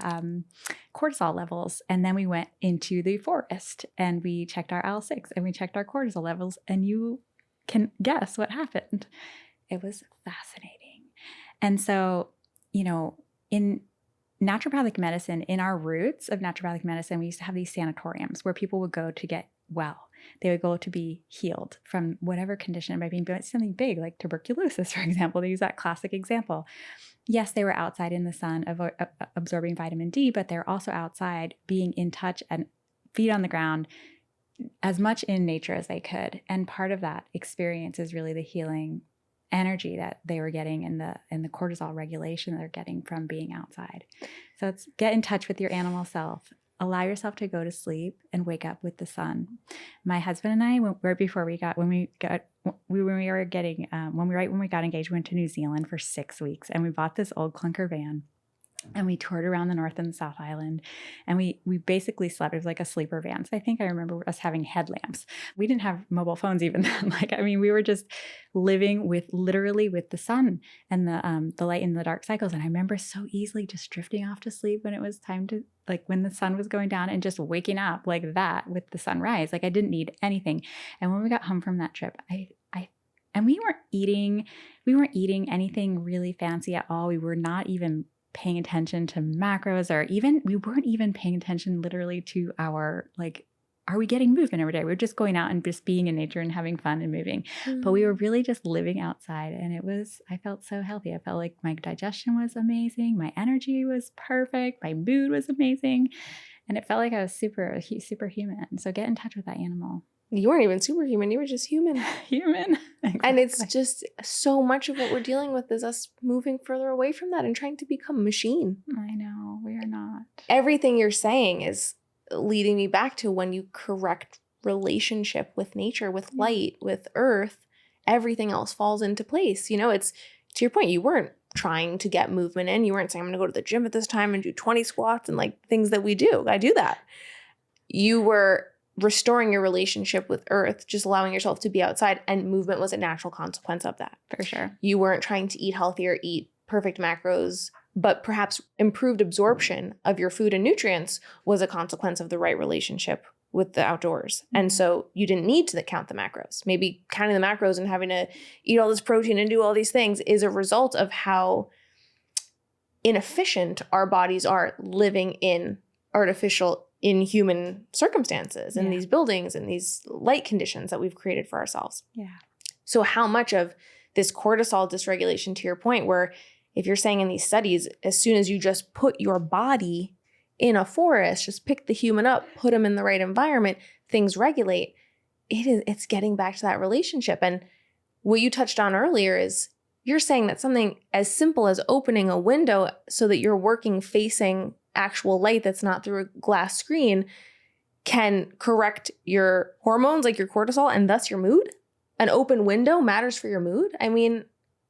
cortisol levels, and then we went into the forest and we checked our IL-6 and we checked our cortisol levels, and you can guess what happened. It was fascinating. And so, in naturopathic medicine, in our roots of naturopathic medicine, we used to have these sanatoriums where people would go to get well. They would go to be healed from whatever condition it might be, but something big like tuberculosis, for example. They use that classic example. Yes, they were outside in the sun absorbing vitamin D, but they're also outside being in touch and feet on the ground as much in nature as they could. And part of that experience is really the healing energy that they were getting and the cortisol regulation that they're getting from being outside. So it's get in touch with your animal self. Allow yourself to go to sleep and wake up with the sun. My husband and I, right before we got engaged, we went to New Zealand for 6 weeks, and we bought this old clunker van. And we toured around the North and South Island, and we basically slept. It was like a sleeper van. So I think I remember us having headlamps. We didn't have mobile phones even then. We were just living literally with the sun and the light and the dark cycles. And I remember so easily just drifting off to sleep when it was time to, when the sun was going down, and just waking up like that with the sunrise. I didn't need anything. And when we got home from that trip, and we weren't eating anything really fancy at all. We were not even paying attention to macros, we weren't even paying attention literally to our, are we getting movement every day? We were just going out and just being in nature and having fun and moving. But we were really just living outside, and I felt so healthy. I felt like my digestion was amazing. My energy was perfect. My mood was amazing. And it felt like I was superhuman. So get in touch with that animal. You weren't even superhuman. You were just human. Human. Exactly. And it's just so much of what we're dealing with is us moving further away from that and trying to become a machine. I know. We are not. Everything you're saying is leading me back to when you correct relationship with nature, with light, with earth, everything else falls into place. It's to your point, you weren't trying to get movement in. You weren't saying, I'm going to go to the gym at this time and do 20 squats and things that we do. I do that. You were restoring your relationship with earth, just allowing yourself to be outside, and movement was a natural consequence of that. For sure. You weren't trying to eat healthier, eat perfect macros, but perhaps improved absorption of your food and nutrients was a consequence of the right relationship with the outdoors. Mm-hmm. And so you didn't need to count the macros. Maybe counting the macros and having to eat all this protein and do all these things is a result of how inefficient our bodies are living in human circumstances, in these buildings and these light conditions that we've created for ourselves. Yeah. So how much of this cortisol dysregulation, to your point, where if you're saying in these studies, as soon as you just put your body in a forest, just pick the human up, put them in the right environment, things regulate, it's getting back to that relationship. And what you touched on earlier is you're saying that something as simple as opening a window so that you're working facing actual light that's not through a glass screen can correct your hormones, like your cortisol, and thus your mood. An open window matters for your mood.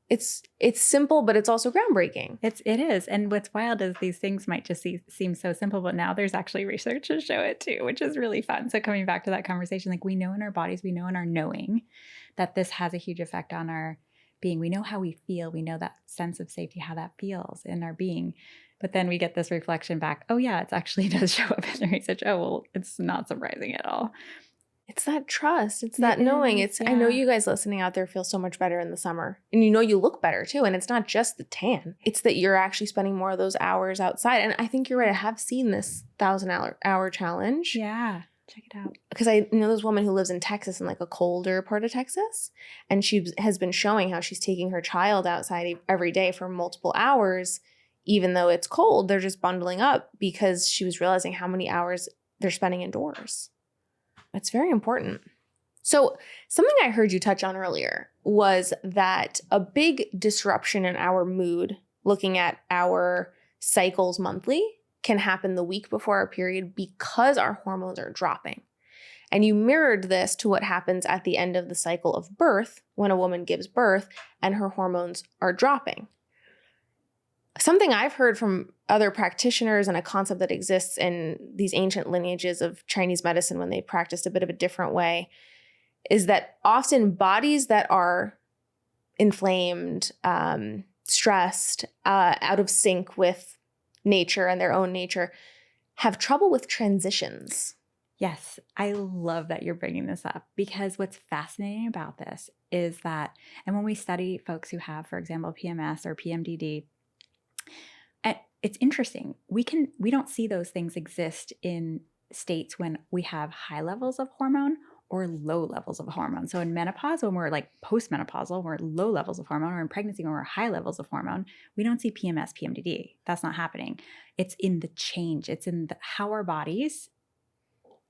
It's simple, but it's also groundbreaking. It is. And what's wild is these things might just seem so simple, but now there's actually research to show it too, which is really fun. So coming back to that conversation, we know in our bodies, we know in our knowing that this has a huge effect on our being. We know how we feel. We know that sense of safety, how that feels in our being. But then we get this reflection back. Oh yeah, it actually does show up in the research. Oh, well, it's not surprising at all. It's that trust. It's that knowing. I know you guys listening out there feel so much better in the summer, and you look better too. And it's not just the tan. It's that you're actually spending more of those hours outside. And I think you're right. I have seen this 1,000-hour challenge. Yeah. Check it out. Because I know this woman who lives in Texas, in a colder part of Texas, and she has been showing how she's taking her child outside every day for multiple hours. Even though it's cold, they're just bundling up because she was realizing how many hours they're spending indoors. It's very important. So something I heard you touch on earlier was that a big disruption in our mood, looking at our cycles monthly, can happen the week before our period because our hormones are dropping. And you mirrored this to what happens at the end of the cycle of birth when a woman gives birth and her hormones are dropping. Something I've heard from other practitioners, and a concept that exists in these ancient lineages of Chinese medicine when they practiced a bit of a different way, is that often bodies that are inflamed, stressed, out of sync with nature and their own nature have trouble with transitions. Yes, I love that you're bringing this up, because what's fascinating about this is that, and when we study folks who have, for example, PMS or PMDD, it's interesting. We don't see those things exist in states when we have high levels of hormone or low levels of hormone. So in menopause, when we're like postmenopausal, we're low levels of hormone, or in pregnancy, when we're high levels of hormone, we don't see PMS, PMDD. That's not happening. It's in the change. It's in how our bodies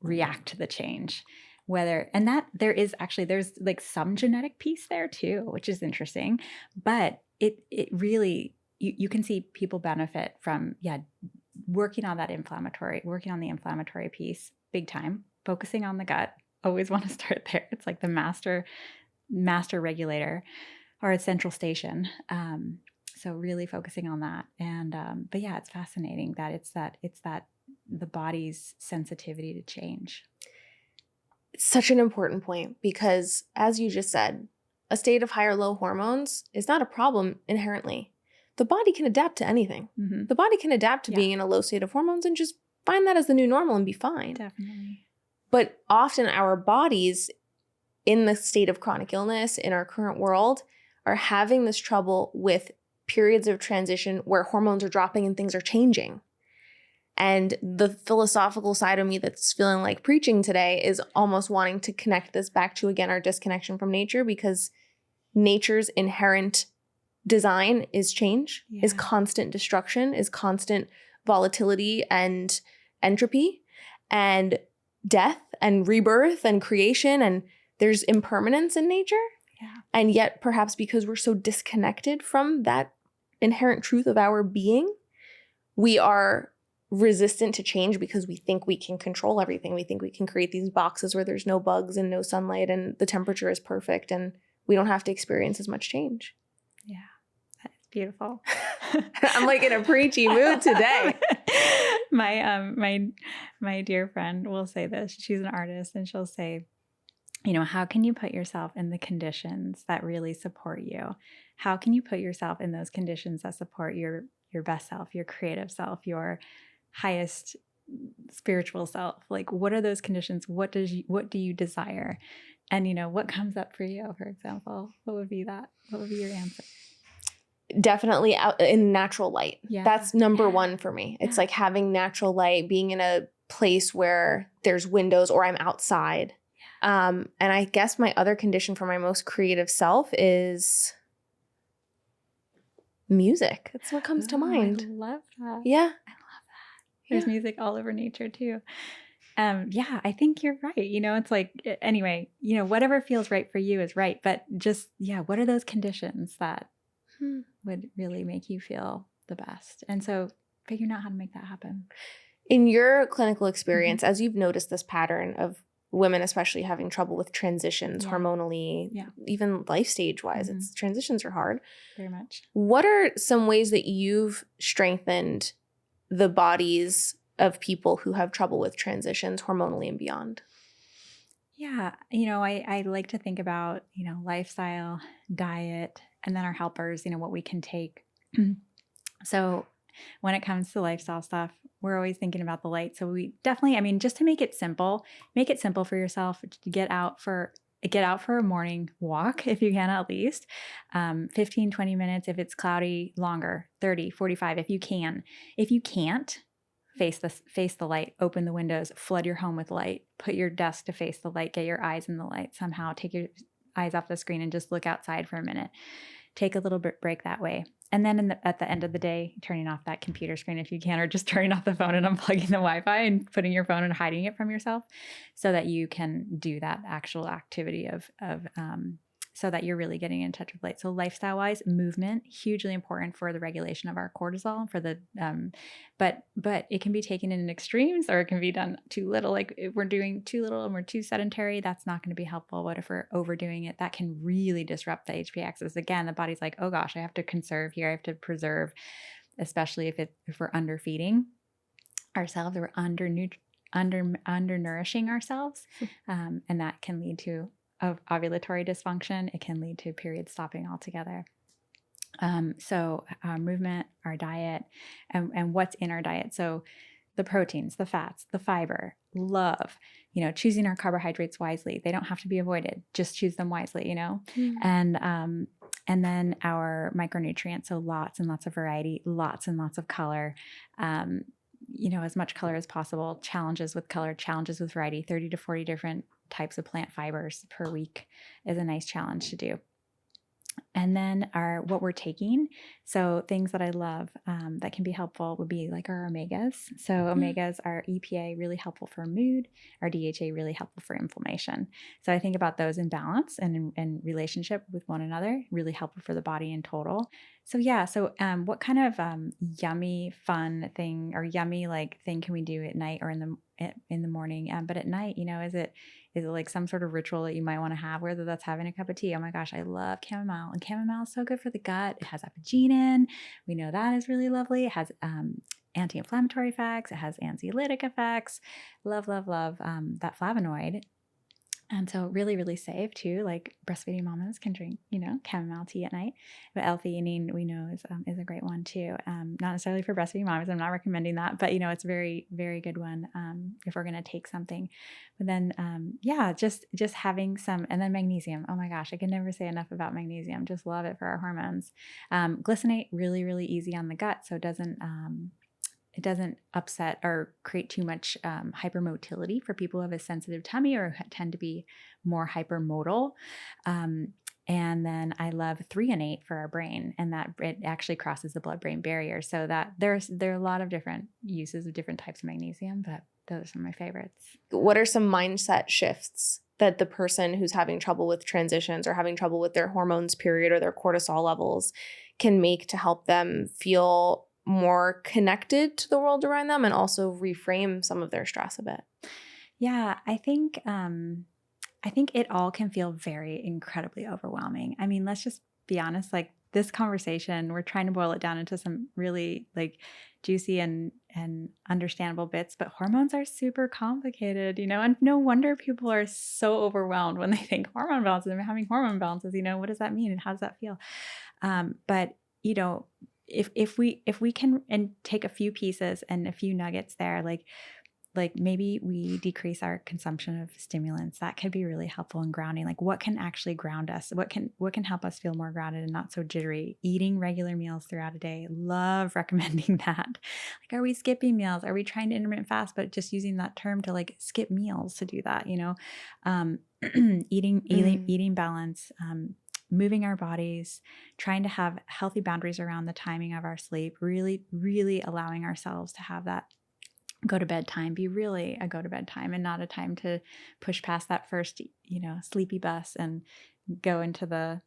react to the change. And that there's like some genetic piece there too, which is interesting, but it really, you can see people benefit from, working on the inflammatory piece big time, focusing on the gut. Always want to start there. It's like the master regulator, or a central station. So really focusing on that. And, but yeah, it's fascinating that it's that the body's sensitivity to change. It's such an important point because, as you just said, a state of high or low hormones is not a problem inherently. The body can adapt to anything. Mm-hmm. The body can adapt to being in a low state of hormones and just find that as the new normal and be fine. Definitely. But often our bodies, in the state of chronic illness in our current world, are having this trouble with periods of transition where hormones are dropping and things are changing. And the philosophical side of me that's feeling like preaching today is almost wanting to connect this back to, again, our disconnection from nature, because nature's inherent design is change, is constant destruction, is constant volatility and entropy and death and rebirth and creation. And there's impermanence in nature. Yeah. And yet, perhaps because we're so disconnected from that inherent truth of our being, we are resistant to change because we think we can control everything. We think we can create these boxes where there's no bugs and no sunlight and the temperature is perfect and we don't have to experience as much change. Yeah, that is beautiful. I'm like in a preachy mood today. My dear friend will say this. She's an artist, and she'll say, how can you put yourself in the conditions that really support you? How can you put yourself in those conditions that support your best self, your creative self, your highest spiritual self? Like, what are those conditions? What do you desire? And what comes up for you, for example? What would be that? What would be your answer? Definitely out in natural light. Yeah. That's number one for me. It's like having natural light, being in a place where there's windows or I'm outside. And I guess my other condition for my most creative self is music. That's what comes to mind. I love that. Yeah. I love that. There's music all over nature too. I think you're right. It's like, anyway, whatever feels right for you is right. But just, what are those conditions that would really make you feel the best? And so figuring out how to make that happen. In your clinical experience, as you've noticed this pattern of women especially having trouble with transitions hormonally, even life stage wise, it's transitions are hard. Very much. What are some ways that you've strengthened the bodies of people who have trouble with transitions hormonally and beyond? Yeah. I like to think about, lifestyle, diet, and then our helpers, what we can take. So when it comes to lifestyle stuff, we're always thinking about the light. So we definitely, just to make it simple for yourself to get out for a morning walk, if you can, at least 15, 20 minutes. If it's cloudy, longer, 30, 45, if you can. If you can't, face the light, open the windows, flood your home with light, put your desk to face the light, get your eyes in the light somehow, take your eyes off the screen and just look outside for a minute. Take a little bit break that way. And then at the end of the day, turning off that computer screen if you can, or just turning off the phone and unplugging the Wi-Fi and putting your phone and hiding it from yourself so that you can do that actual activity so that you're really getting in touch with light. So lifestyle-wise, movement, hugely important for the regulation of our cortisol, but it can be taken in extremes, or it can be done too little. Like if we're doing too little and we're too sedentary, that's not going to be helpful. What if we're overdoing it? That can really disrupt the HPA axis. Again, the body's like, oh gosh, I have to conserve here. I have to preserve, especially if we're underfeeding ourselves, or undernourishing ourselves. And that can lead to ovulatory dysfunction. It can lead to periods stopping altogether. So movement, our diet, and what's in our diet. So the proteins, the fats, the fiber, love, choosing our carbohydrates wisely. They don't have to be avoided. Just choose them wisely, and then our micronutrients. So lots and lots of variety, lots and lots of color, as much color as possible, challenges with color, challenges with variety, 30 to 40 different types of plant fibers per week is a nice challenge to do. And then what we're taking. So things that I love that can be helpful would be like our omegas. So omegas are EPA, really helpful for mood, our DHA, really helpful for inflammation. So I think about those in balance and in relationship with one another, really helpful for the body in total. So yeah, so what kind of yummy fun thing or yummy like thing can we do at night or in the morning? But at night, is it like some sort of ritual that you might want to have, whether that's having a cup of tea? Oh my gosh, I love chamomile, and chamomile is so good for the gut. It has apigenin. We know that is really lovely. It has anti-inflammatory effects. It has anxiolytic effects. Love, love, love that flavonoid. And so really, really safe too. Like breastfeeding mamas can drink, chamomile tea at night. But L-theanine we know is a great one too. Not necessarily for breastfeeding mamas. I'm not recommending that, but it's a very, very good one if we're going to take something. But then, just having some, and then magnesium. Oh my gosh, I can never say enough about magnesium. Just love it for our hormones. Glycinate, really, really easy on the gut, so it doesn't upset or create too much hypermotility for people who have a sensitive tummy or tend to be more hypermodal. And then I love threonate for our brain, and that it actually crosses the blood-brain barrier. So that there are a lot of different uses of different types of magnesium, but those are some of my favorites. What are some mindset shifts that the person who's having trouble with transitions or having trouble with their hormones period or their cortisol levels can make to help them feel more connected to the world around them and also reframe some of their stress a bit? Yeah, I think it all can feel very incredibly overwhelming. I mean, let's just be honest, like this conversation, we're trying to boil it down into some really like juicy and understandable bits, but hormones are super complicated, and no wonder people are so overwhelmed when they think hormone balances. I'm having hormone balances, what does that mean and how does that feel? But if we can and take a few pieces and a few nuggets there, like maybe we decrease our consumption of stimulants, that could be really helpful in grounding. Like what can actually ground us? What can help us feel more grounded and not so jittery? Eating regular meals throughout a day. Love recommending that. Like, are we skipping meals? Are we trying to intermittent fast, but just using that term to like skip meals to do that, eating balance, moving our bodies, trying to have healthy boundaries around the timing of our sleep, really, really allowing ourselves to have that go to bed time be really a go to bed time and not a time to push past that first, sleepy bus and go into the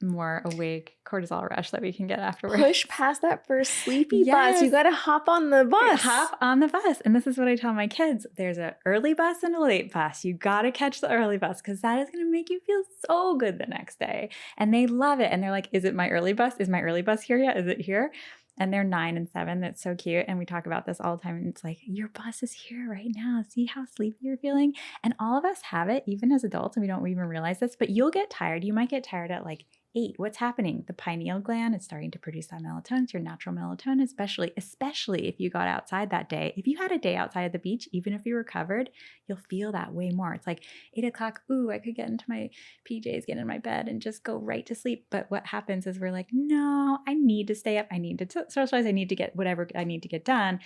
more awake cortisol rush that we can get afterwards. Push past that first sleepy Yes. bus. You got to hop on the bus. Hop on the bus. And this is what I tell my kids. There's an early bus and a late bus. You got to catch the early bus because that is going to make you feel so good the next day. And they love it. And they're like, is it my early bus? Is my early bus here yet? Is it here? And they're 9 and 7. That's so cute. And we talk about this all the time. And it's like, your bus is here right now. See how sleepy you're feeling? And all of us have it, even as adults, and we don't even realize this, but you'll get tired. You might get tired at like 8. What's happening? The pineal gland is starting to produce that melatonin. It's your natural melatonin, especially if you got outside that day. If you had a day outside of the beach, even if you were covered, you'll feel that way more. It's like 8 o'clock. Ooh, I could get into my PJs, get in my bed and just go right to sleep. But what happens is we're like, no, I need to stay up. I need to socialize. I need to get whatever I need to get done.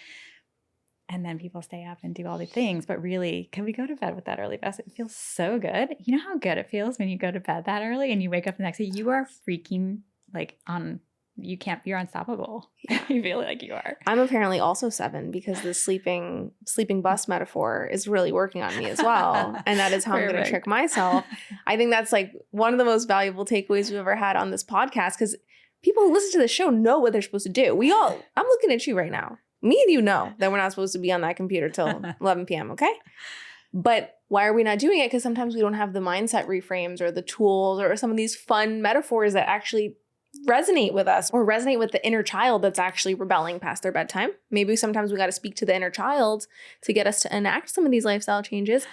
And then people stay up and do all the things. But really, can we go to bed with that early bus? It feels so good. You know how good it feels when you go to bed that early and you wake up the next day? You are freaking you're unstoppable. You feel like you are. I'm apparently also 7 because the sleeping bus metaphor is really working on me as well. And that is how I'm going to trick myself. I think that's like one of the most valuable takeaways we've ever had on this podcast because people who listen to the show know what they're supposed to do. I'm looking at you right now. Me and you know that we're not supposed to be on that computer till 11 p.m., okay? But why are we not doing it? Because sometimes we don't have the mindset reframes or the tools or some of these fun metaphors that actually resonate with us or resonate with the inner child that's actually rebelling past their bedtime. Maybe sometimes we got to speak to the inner child to get us to enact some of these lifestyle changes.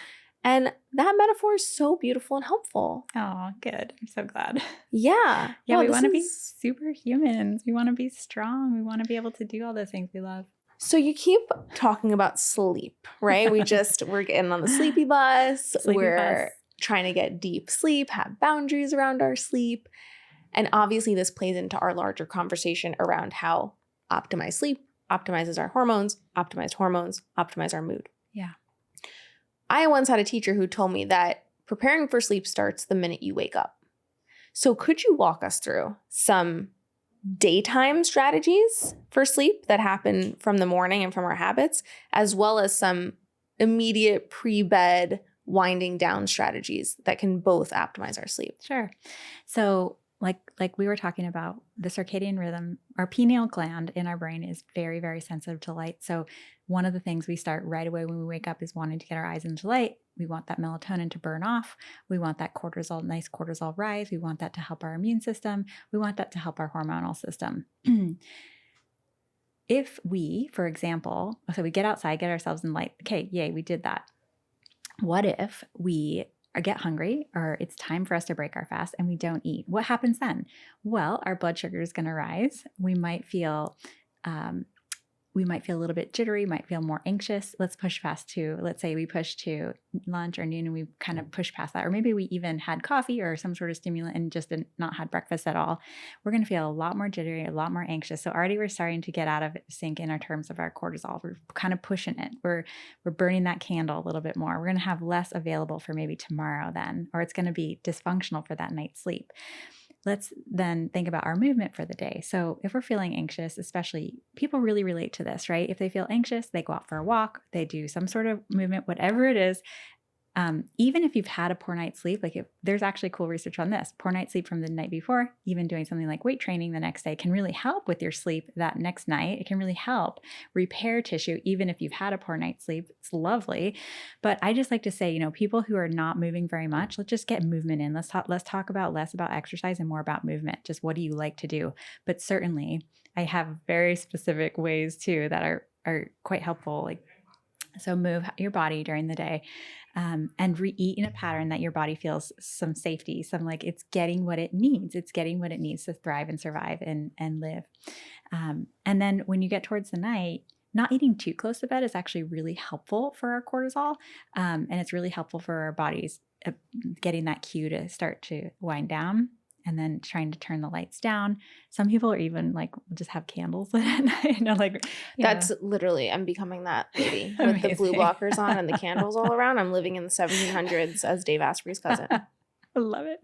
And that metaphor is so beautiful and helpful. Oh, good. I'm so glad. Yeah. Yeah, we want to be superhumans. We want to be strong. We want to be able to do all those things we love. So you keep talking about sleep, right? We're getting on the sleepy bus. We're trying to get deep sleep, have boundaries around our sleep. And obviously this plays into our larger conversation around how optimized sleep optimizes our hormones, optimize our mood. Yeah. I once had a teacher who told me that preparing for sleep starts the minute you wake up. So could you walk us through some daytime strategies for sleep that happen from the morning and from our habits, as well as some immediate pre-bed winding down strategies that can both optimize our sleep? Sure. So like we were talking about, the circadian rhythm, our pineal gland in our brain is very, very sensitive to light. So one of the things we start right away when we wake up is wanting to get our eyes into light. We want that melatonin to burn off. We want that nice cortisol rise. We want that to help our immune system. We want that to help our hormonal system. If we, for example, so we get outside, get ourselves in light. Okay, yay, we did that. What if we get hungry or it's time for us to break our fast and we don't eat? What happens then? Well, our blood sugar is going to rise. We might feel a little bit jittery, might feel more anxious. Let's say we push to lunch or noon and we kind of push past that. Or maybe we even had coffee or some sort of stimulant and just not had breakfast at all. We're going to feel a lot more jittery, a lot more anxious. So already we're starting to get out of sync in our terms of our cortisol. We're kind of pushing it. We're burning that candle a little bit more. We're going to have less available for maybe tomorrow then, or it's going to be dysfunctional for that night's sleep. Let's then think about our movement for the day. So if we're feeling anxious, especially people really relate to this, right? If they feel anxious, they go out for a walk, they do some sort of movement, whatever it is. Even if you've had a poor night's sleep, there's actually cool research on this. Poor night's sleep from the night before, even doing something like weight training the next day can really help with your sleep that next night. It can really help repair tissue, even if you've had a poor night's sleep. It's lovely. But I just like to say, people who are not moving very much, let's just get movement in. Let's talk about less about exercise and more about movement. Just what do you like to do? But certainly I have very specific ways too that are quite helpful. So move your body during the day. And eat in a pattern that your body feels some safety, it's getting what it needs. It's getting what it needs to thrive and survive and live. And then when you get towards the night, not eating too close to bed is actually really helpful for our cortisol. And it's really helpful for our bodies getting that cue to start to wind down. And then trying to turn the lights down. Some people are even just have candles lit at night. That's literally, I'm becoming that lady with the blue blockers on and the candles all around. I'm living in the 1700s as Dave Asprey's cousin. I love it.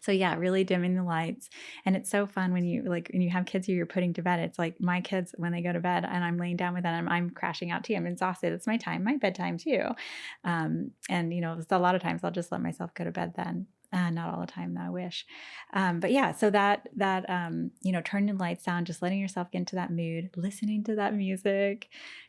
So yeah, really dimming the lights. And it's so fun when you have kids who you're putting to bed. It's like my kids, when they go to bed and I'm laying down with them, I'm crashing out too. I'm exhausted. It's my time, my bedtime too. And a lot of times I'll just let myself go to bed then. Not all the time, though, I wish. But yeah, so that turning the lights down, just letting yourself get into that mood, listening to that music,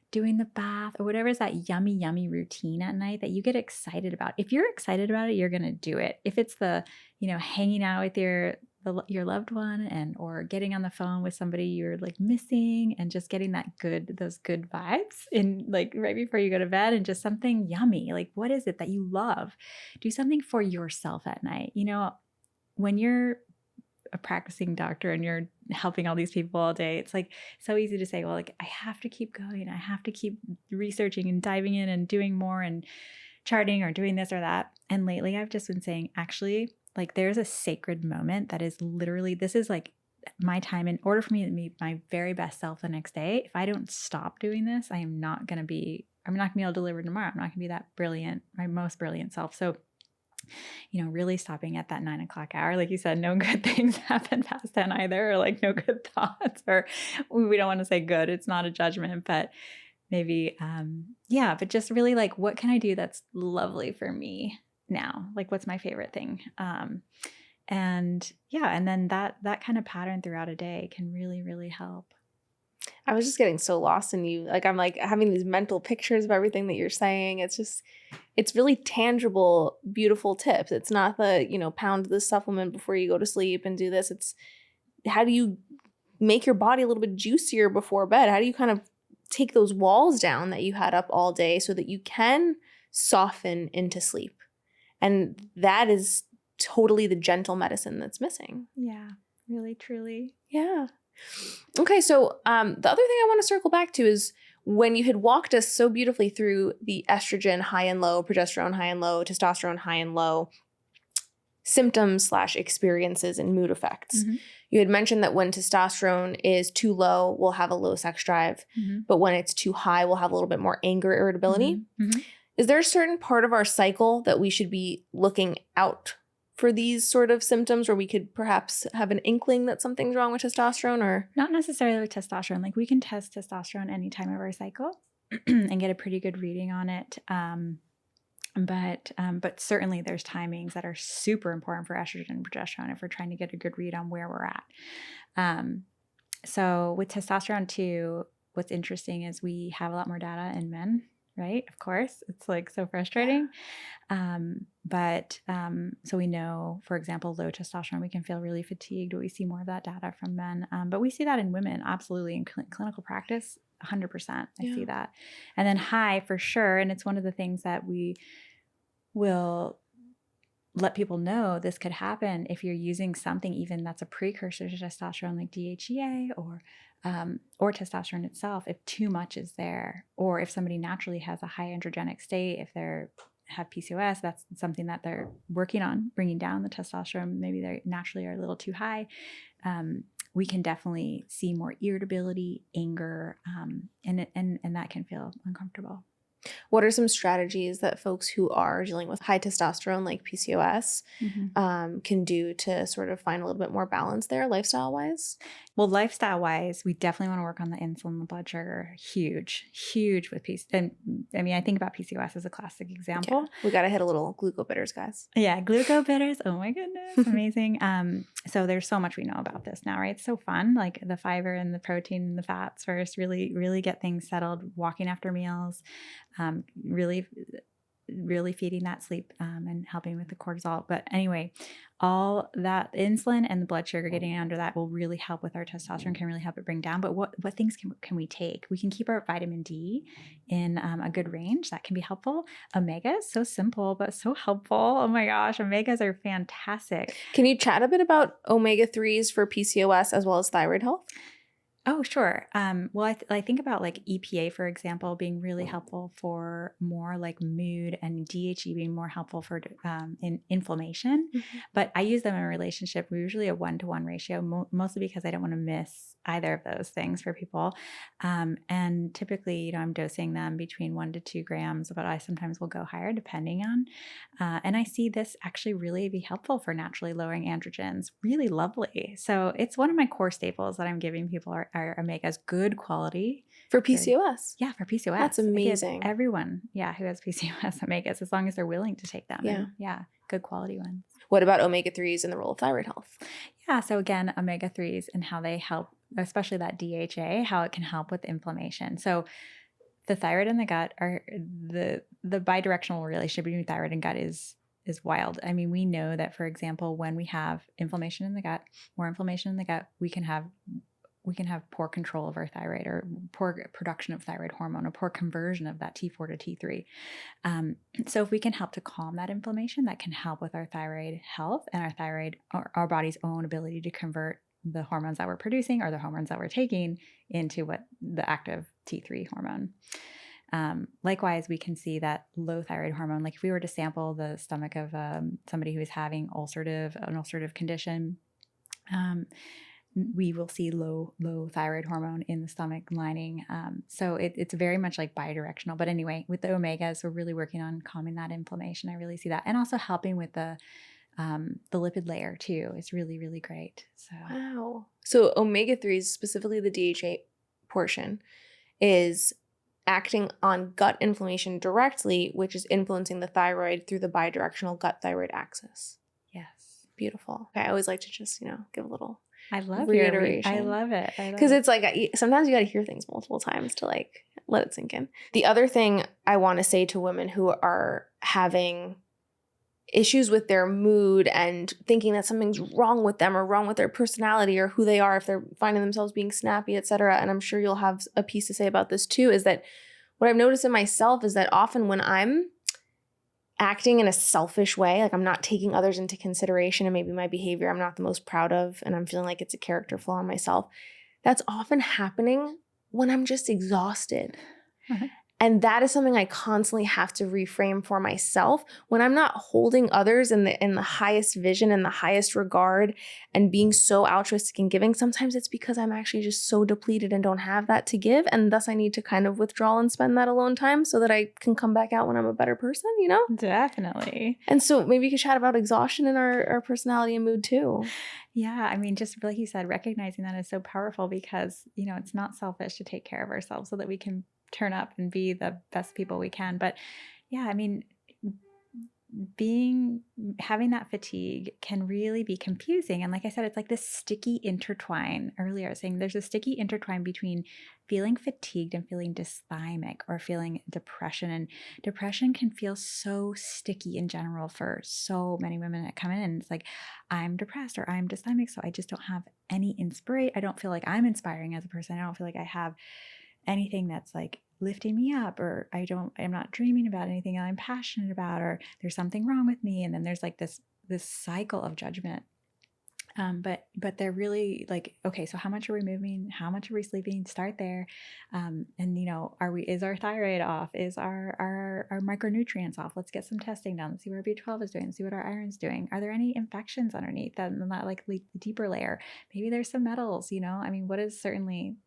doing the bath or whatever is that yummy, yummy routine at night that you get excited about. If you're excited about it, you're going to do it. If it's the, hanging out with your loved one or getting on the phone with somebody you're missing and just getting those good vibes in right before you go to bed and just something yummy. What is it that you love? Do something for yourself at night. When you're a practicing doctor and you're helping all these people all day, it's so easy to say, well, I have to keep going. I have to keep researching and diving in and doing more and charting or doing this or that. And lately I've just been saying, actually, there's a sacred moment that is literally, this is my time. In order for me to be my very best self the next day, if I don't stop doing this, I'm not going to be able to deliver tomorrow. I'm not going to be that brilliant, my most brilliant self. So, really stopping at that 9 o'clock hour, like you said, no good things happen past 10 either, or no good thoughts, or we don't want to say good. It's not a judgment, but maybe, but just really what can I do that's lovely for me now? What's my favorite thing? And then that kind of pattern throughout a day can really, really help. I was just getting so lost in you. I'm having these mental pictures of everything that you're saying. It's really tangible, beautiful tips. It's not the, pound this supplement before you go to sleep and do this. It's how do you make your body a little bit juicier before bed? How do you kind of take those walls down that you had up all day so that you can soften into sleep? And that is totally the gentle medicine that's missing. Yeah, really, truly. Yeah. Okay, so the other thing I want to circle back to is when you had walked us so beautifully through the estrogen high and low, progesterone high and low, testosterone high and low symptoms/experiences and mood effects. Mm-hmm. You had mentioned that when testosterone is too low, we'll have a low sex drive, mm-hmm. but when it's too high, we'll have a little bit more anger, irritability. Mm-hmm. Is there a certain part of our cycle that we should be looking out for these sort of symptoms, where we could perhaps have an inkling that something's wrong with testosterone? Or Not necessarily with testosterone. Like we can test testosterone any time of our cycle and get a pretty good reading on it. But certainly there's timings that are super important for estrogen and progesterone if we're trying to get a good read on where we're at. So with testosterone too, what's interesting is we have a lot more data in men, right? Of course, it's like so frustrating. So we know, for example, low testosterone, we can feel really fatigued. We see more of that data from men, but we see that in women, absolutely, in clinical practice, 100%. I see that. And then high for sure. And it's one of the things that we will let people know this could happen if you're using something even that's a precursor to testosterone, like DHEA or testosterone itself. If too much is there, or if somebody naturally has a high androgenic state, if they have PCOS, that's something that they're working on, bringing down the testosterone. Maybe they naturally are a little too high. We can definitely see more irritability, anger, and that can feel uncomfortable. what are some strategies that folks who are dealing with high testosterone, like PCOS, can do to sort of find a little bit more balance there, lifestyle-wise? Well, lifestyle-wise, we definitely want to work on the insulin, the blood sugar. Huge with PCOS. And I mean, I think about PCOS as a classic example. Yeah. We got to hit a little glucobitters, guys. Yeah, glucobitters. Oh my goodness, amazing. So there's so much we know about this now, right? It's so fun, like the fiber and the protein and the fats first, really get things settled, walking after meals, really feeding that sleep and helping with the cortisol. But anyway, all that insulin and the blood sugar, getting under that will really help with our testosterone, can really help it bring down. But what things can we take? We can keep our vitamin D in a good range. That can be helpful. Omegas, so simple, but so helpful. Oh my gosh, omegas are fantastic. Can you chat a bit about omega-3s for PCOS as well as thyroid health? Oh, sure. Well, I think about like EPA, for example, being really helpful for more like mood, and DHE being more helpful for in inflammation. But I use them in a relationship. We're usually a 1-to-1 ratio, mostly because I don't want to miss either of those things for people. And typically, I'm dosing them between 1 to 2 grams, but I sometimes will go higher depending on. And I see this actually really be helpful for naturally lowering androgens. Really lovely. So it's one of my core staples that I'm giving people are omegas, good quality. For PCOS? Yeah, for PCOS. That's amazing. Everyone, who has PCOS, omegas, as long as they're willing to take them. Yeah. And, good quality ones. What about omega-3s and the role of thyroid health? Yeah, so again, omega-3s and how they help, especially that DHA, how it can help with inflammation. So the thyroid and the gut are the bidirectional relationship between thyroid and gut is wild. I mean, we know that, for example, when we have inflammation in the gut, more inflammation in the gut, we can have poor control of our thyroid, or poor production of thyroid hormone, or poor conversion of that T4 to T3. So if we can help to calm that inflammation, that can help with our thyroid health and our thyroid, our body's own ability to convert the hormones that we're producing or the hormones that we're taking into what the active T3 hormone. Likewise, we can see that low thyroid hormone, like if we were to sample the stomach of somebody who is having an ulcerative condition, we will see low thyroid hormone in the stomach lining. So it's very much like bidirectional. But anyway, with the omegas, we're really working on calming that inflammation. I really see that. And also helping with the lipid layer too. It's really, really great. So wow. So omega-3s, specifically the DHA portion, is acting on gut inflammation directly, which is influencing the thyroid through the bidirectional gut-thyroid axis. Yes. Beautiful. Okay, I always like to just, give a little I love reiteration. I love it. Because it's like sometimes you got to hear things multiple times to like let it sink in. The other thing I want to say to women who are having issues with their mood and thinking that something's wrong with them or wrong with their personality or who they are, if they're finding themselves being snappy, etc. And I'm sure you'll have a piece to say about this too, is that what I've noticed in myself is that often when I'm acting in a selfish way, like I'm not taking others into consideration, and maybe my behavior I'm not the most proud of, and I'm feeling like it's a character flaw in myself, that's often happening when I'm just exhausted. And that is something I constantly have to reframe for myself. When I'm not holding others in the highest vision and the highest regard and being so altruistic and giving, sometimes it's because I'm actually just so depleted and don't have that to give. And thus I need to kind of withdraw and spend that alone time so that I can come back out when I'm a better person, you know? Definitely. And so maybe you could chat about exhaustion in our personality and mood too. Yeah. I mean, just like you said, recognizing that is so powerful because, you know, it's not selfish to take care of ourselves so that we can turn up and be the best people we can. But yeah, I mean, having that fatigue can really be confusing. And like I said, it's like this sticky intertwine. Earlier I was saying there's a sticky intertwine between feeling fatigued and feeling dysthymic or feeling depression. And depression can feel so sticky in general for so many women that come in. And it's like, I'm depressed or I'm dysthymic, so I just don't have any inspiration. I don't feel like I'm inspiring as a person. I don't feel like I have anything that's like lifting me up, or I'm not dreaming about anything I'm passionate about, or there's something wrong with me. And then there's like this cycle of judgment. But they're really like, okay, so how much are we moving? How much are we sleeping? Start there. And you know, is our thyroid off? Is our micronutrients off? Let's get some testing done. Let's see what our B12 is doing. Let's see what our iron's doing. Are there any infections underneath that, like the deeper layer? Maybe there's some metals, you know, I mean, what is certainly,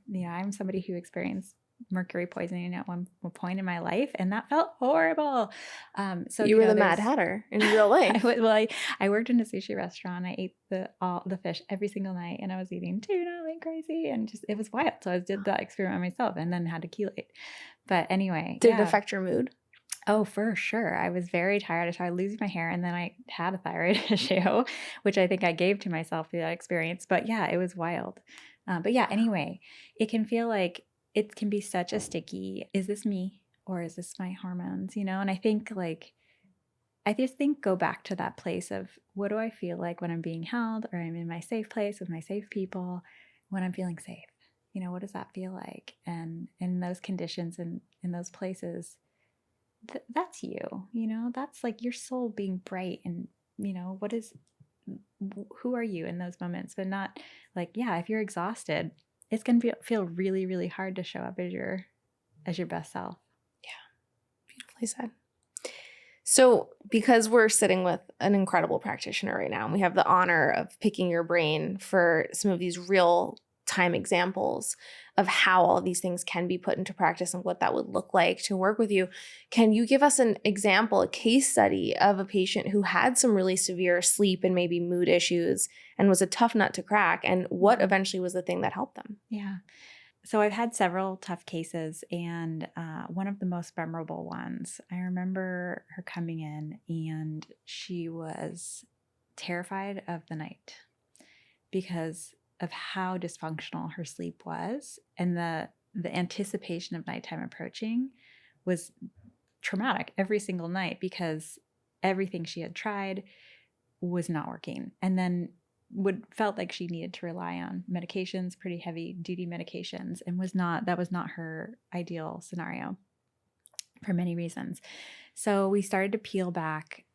you know, I'm somebody who experienced mercury poisoning at one point in my life, and that felt horrible. So you were the Mad Hatter in real life. I worked in a sushi restaurant. I ate the fish every single night, and I was eating tuna like crazy, and just it was wild. So I did that experiment myself, and then had to chelate. But anyway, did it affect your mood? Oh, for sure. I was very tired. I started losing my hair, and then I had a thyroid issue, which I think I gave to myself through that experience. But yeah, it was wild. But yeah, anyway, it can feel like it can be such a sticky, is this me or is this my hormones, you know? And I just think go back to that place of what do I feel like when I'm being held or I'm in my safe place with my safe people, when I'm feeling safe, you know, what does that feel like? And in those conditions and in those places, that's you know, that's like your soul being bright. And, you know, who are you in those moments? But not like, yeah, if you're exhausted, it's going to feel really, really hard to show up as your best self. Yeah. Beautifully said. So because we're sitting with an incredible practitioner right now, and we have the honor of picking your brain for some of these real time examples of how all of these things can be put into practice and what that would look like to work with you, can you give us an example, a case study of a patient who had some really severe sleep and maybe mood issues and was a tough nut to crack, and what eventually was the thing that helped them? Yeah. So I've had several tough cases, and one of the most memorable ones, I remember her coming in and she was terrified of the night because of how dysfunctional her sleep was, and the anticipation of nighttime approaching was traumatic every single night because everything she had tried was not working. And then felt like she needed to rely on medications, pretty heavy duty medications, and that was not her ideal scenario for many reasons. So we started to peel back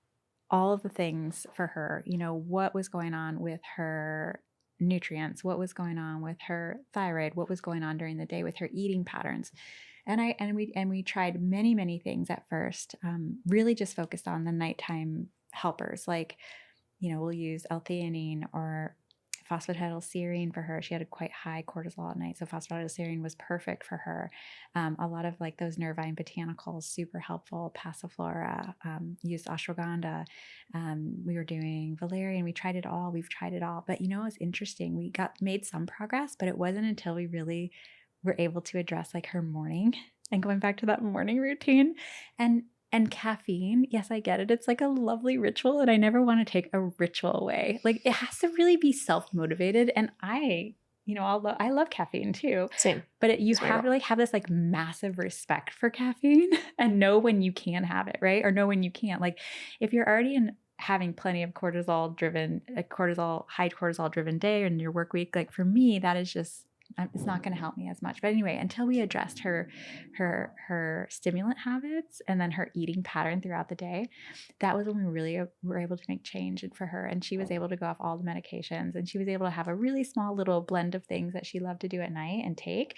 all of the things for her, you know, what was going on with her nutrients, what was going on with her thyroid, what was going on during the day with her eating patterns. And we tried many things at first, really just focused on the nighttime helpers, like, you know, we'll use L-theanine or phosphatidylserine for her. She had a quite high cortisol at night, so phosphatidylserine was perfect for her. A lot of like those nervine botanicals, super helpful. Passiflora, used ashwagandha. We were doing valerian. We tried it all. We've tried it all. But you know, it's interesting. We made some progress, but it wasn't until we really were able to address like her morning and going back to that morning routine. And caffeine, yes, I get it. It's like a lovely ritual, and I never want to take a ritual away. Like, it has to really be self-motivated. And I love caffeine too. Same. But you have to like have this like massive respect for caffeine and know when you can have it, right? Or know when you can't. Like, if you're already having plenty of high cortisol driven day in your work week, like for me, that is just, it's not going to help me as much. But anyway, until we addressed her stimulant habits and then her eating pattern throughout the day, that was when we really were able to make change for her. And she was able to go off all the medications, and she was able to have a really small little blend of things that she loved to do at night and take.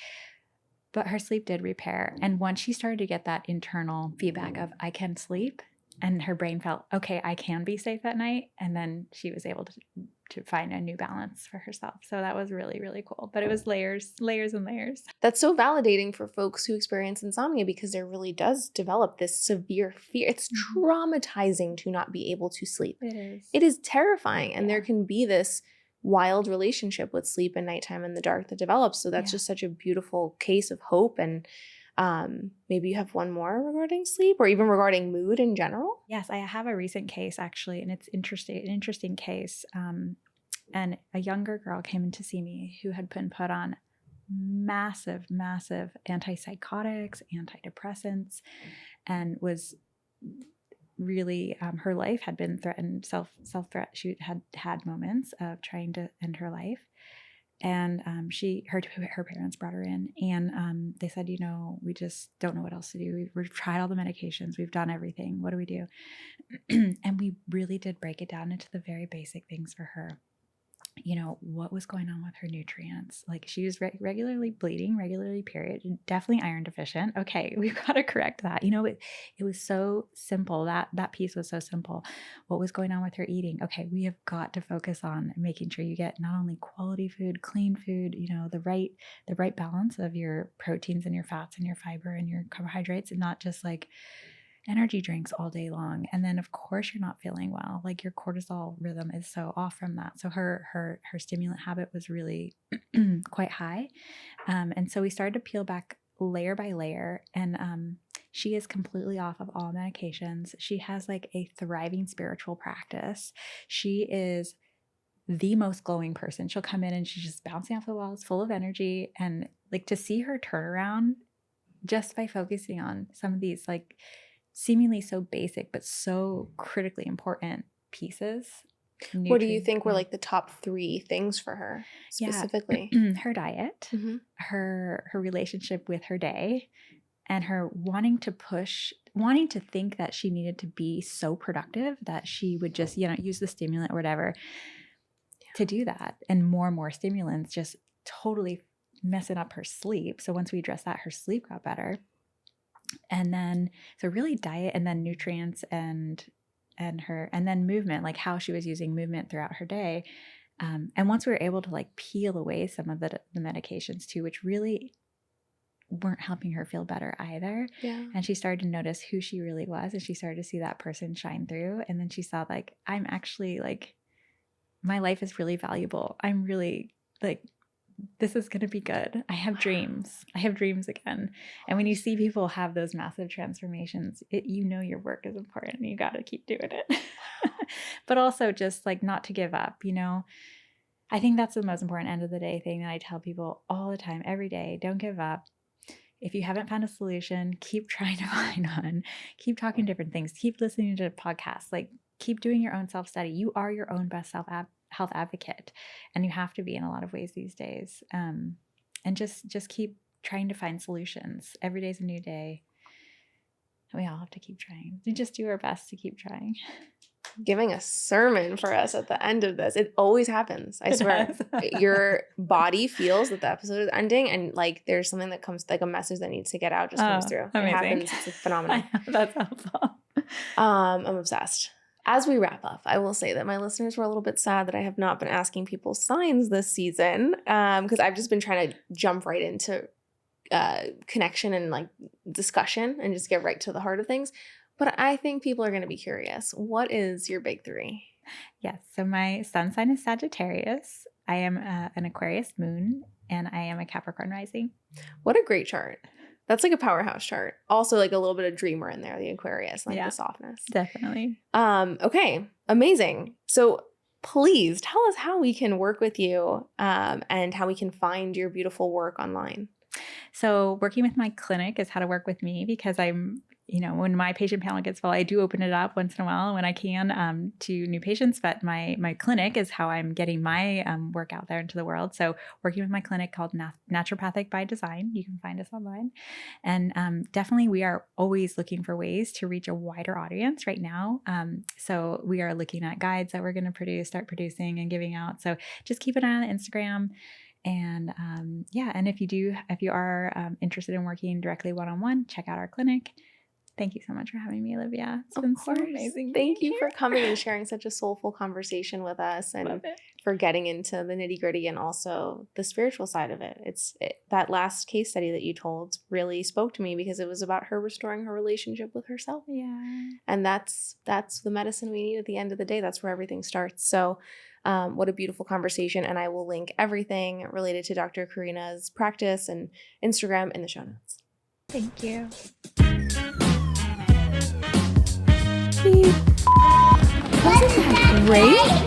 But her sleep did repair. And once she started to get that internal feedback of, I can sleep, and her brain felt, okay, I can be safe at night. And then she was able to find a new balance for herself. So that was really, really cool. But it was layers and layers. That's so validating for folks who experience insomnia because there really does develop this severe fear. It's traumatizing to not be able to sleep. It is. It is terrifying. And Yeah. there can be this wild relationship with sleep and nighttime in the dark that develops. So that's Yeah. just such a beautiful case of hope. And maybe you have one more regarding sleep or even regarding mood in general. Yes, I have a recent case actually, and it's an interesting case. And a younger girl came in to see me who had been put on massive antipsychotics, antidepressants, and was really her life had been threatened, self-threat. She had moments of trying to end her life. And her parents brought her in, and they said, we just don't know what else to do. We've tried all the medications. We've done everything. What do we do? And we really did break it down into the very basic things for her. What was going on with her nutrients? Like she was regularly bleeding, regularly period, definitely iron deficient. Okay, we've got to correct that. It was so simple. That piece was so simple. What was going on with her eating? Okay, we have got to focus on making sure you get not only quality food, clean food, the right balance of your proteins and your fats and your fiber and your carbohydrates, and not just like energy drinks all day long. And then of course you're not feeling well. Like your cortisol rhythm is so off from that. So her stimulant habit was really quite high. And so we started to peel back layer by layer, and she is completely off of all medications. She has like a thriving spiritual practice. She is the most glowing person. She'll come in and she's just bouncing off the walls, full of energy. And like to see her turnaround just by focusing on some of these like seemingly so basic but so critically important pieces. What do you think were like the top 3 things for her specifically? Her diet, her relationship with her day, and her wanting to think that she needed to be so productive that she would just use the stimulant or whatever to do that. And more stimulants just totally messing up her sleep. So once we addressed that, her sleep got better. And then, so really diet, and then nutrients, and then movement, like how she was using movement throughout her day. And once we were able to like peel away some of the medications too, which really weren't helping her feel better either. Yeah. And she started to notice who she really was, and she started to see that person shine through. And then she saw like, I'm actually like, my life is really valuable. I'm really like, this is going to be good. I have dreams again. And when you see people have those massive transformations, your work is important and you got to keep doing it. But also just like not to give up, I think that's the most important end of the day thing that I tell people all the time, every day. Don't give up. If you haven't found a solution, keep trying to find one. Keep talking different things. Keep listening to podcasts. Like keep doing your own self-study. You are your own best health advocate, and you have to be in a lot of ways these days. And just keep trying to find solutions. Every day is a new day. We all have to keep trying. We just do our best to keep trying. Giving a sermon for us at the end of this. It always happens. I swear. Your body feels that the episode is ending, and like there's something that comes, like a message that needs to get out, just comes through. Amazing. It happens. It's a phenomenon. That's helpful. I'm obsessed. As we wrap up, I will say that my listeners were a little bit sad that I have not been asking people signs this season, because I've just been trying to jump right into connection and like discussion and just get right to the heart of things. But I think people are going to be curious. What is your big 3? Yes. So my sun sign is Sagittarius. I am an Aquarius moon, and I am a Capricorn rising. What a great chart. That's like a powerhouse chart. Also like a little bit of dreamer in there, the Aquarius, like the softness. Definitely. Okay. Amazing. So please tell us how we can work with you, and how we can find your beautiful work online. So working with my clinic is how to work with me, because I'm, when my patient panel gets full, I do open it up once in a while when I can to new patients. But my clinic is how I'm getting my work out there into the world. So working with my clinic called Naturopathic by Design. You can find us online. And definitely we are always looking for ways to reach a wider audience right now. So we are looking at guides that we're going to start producing and giving out. So just keep an eye on Instagram. And and if you are interested in working directly one-on-one, check out our clinic. Thank you so much for having me, Olivia. It's been so amazing. Thank you for coming and sharing such a soulful conversation with us, and for getting into the nitty-gritty and also the spiritual side of it. That last case study that you told really spoke to me, because it was about her restoring her relationship with herself. Yeah. And that's the medicine we need at the end of the day. That's where everything starts. So what a beautiful conversation. And I will link everything related to Dr. Corina's practice and Instagram in the show notes. Thank you. Wasn't that great?